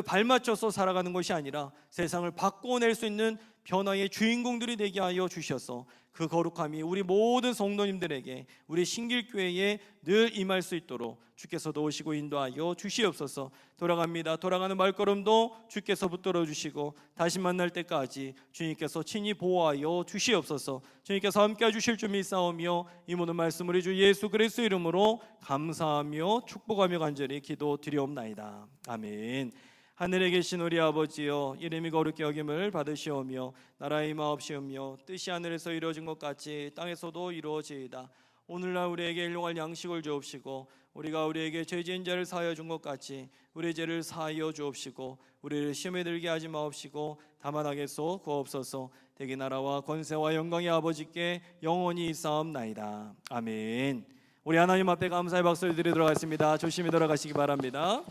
발맞춰서 살아가는 것이 아니라 세상을 바꿔낼 수 있는 변화의 주인공들이 되게 하여 주셔서 그 거룩함이 우리 모든 성도님들에게, 우리 신길교회에 늘 임할 수 있도록 주께서 도우시고 인도하여 주시옵소서. 돌아가는 발걸음도 주께서 붙들어 주시고 다시 만날 때까지 주님께서 친히 보호하여 주시옵소서. 주님께서 함께 해주실 줄 믿사오며 이 모든 말씀을 주 예수 그리스도 이름으로 감사하며 축복하며 간절히 기도드리옵나이다. 아멘. 하늘에 계신 우리 아버지여, 이름이 거룩히 여김을 받으시오며 나라의 임하옵시오며 뜻이 하늘에서 이루어진 것 같이 땅에서도 이루어지이다. 오늘날 우리에게 일용할 양식을 주옵시고 우리가 우리에게 죄 지은 자를 사하여 준 것 같이 우리 죄를 사하여 주옵시고 우리를 시험에 들게 하지 마옵시고 다만 악에서 구하옵소서. 대개 나라와 권세와 영광의 아버지께 영원히 있사옵나이다. 아멘. 우리 하나님 앞에 감사의 박수를 드리도록 하겠습니다. 조심히 돌아가시기 바랍니다.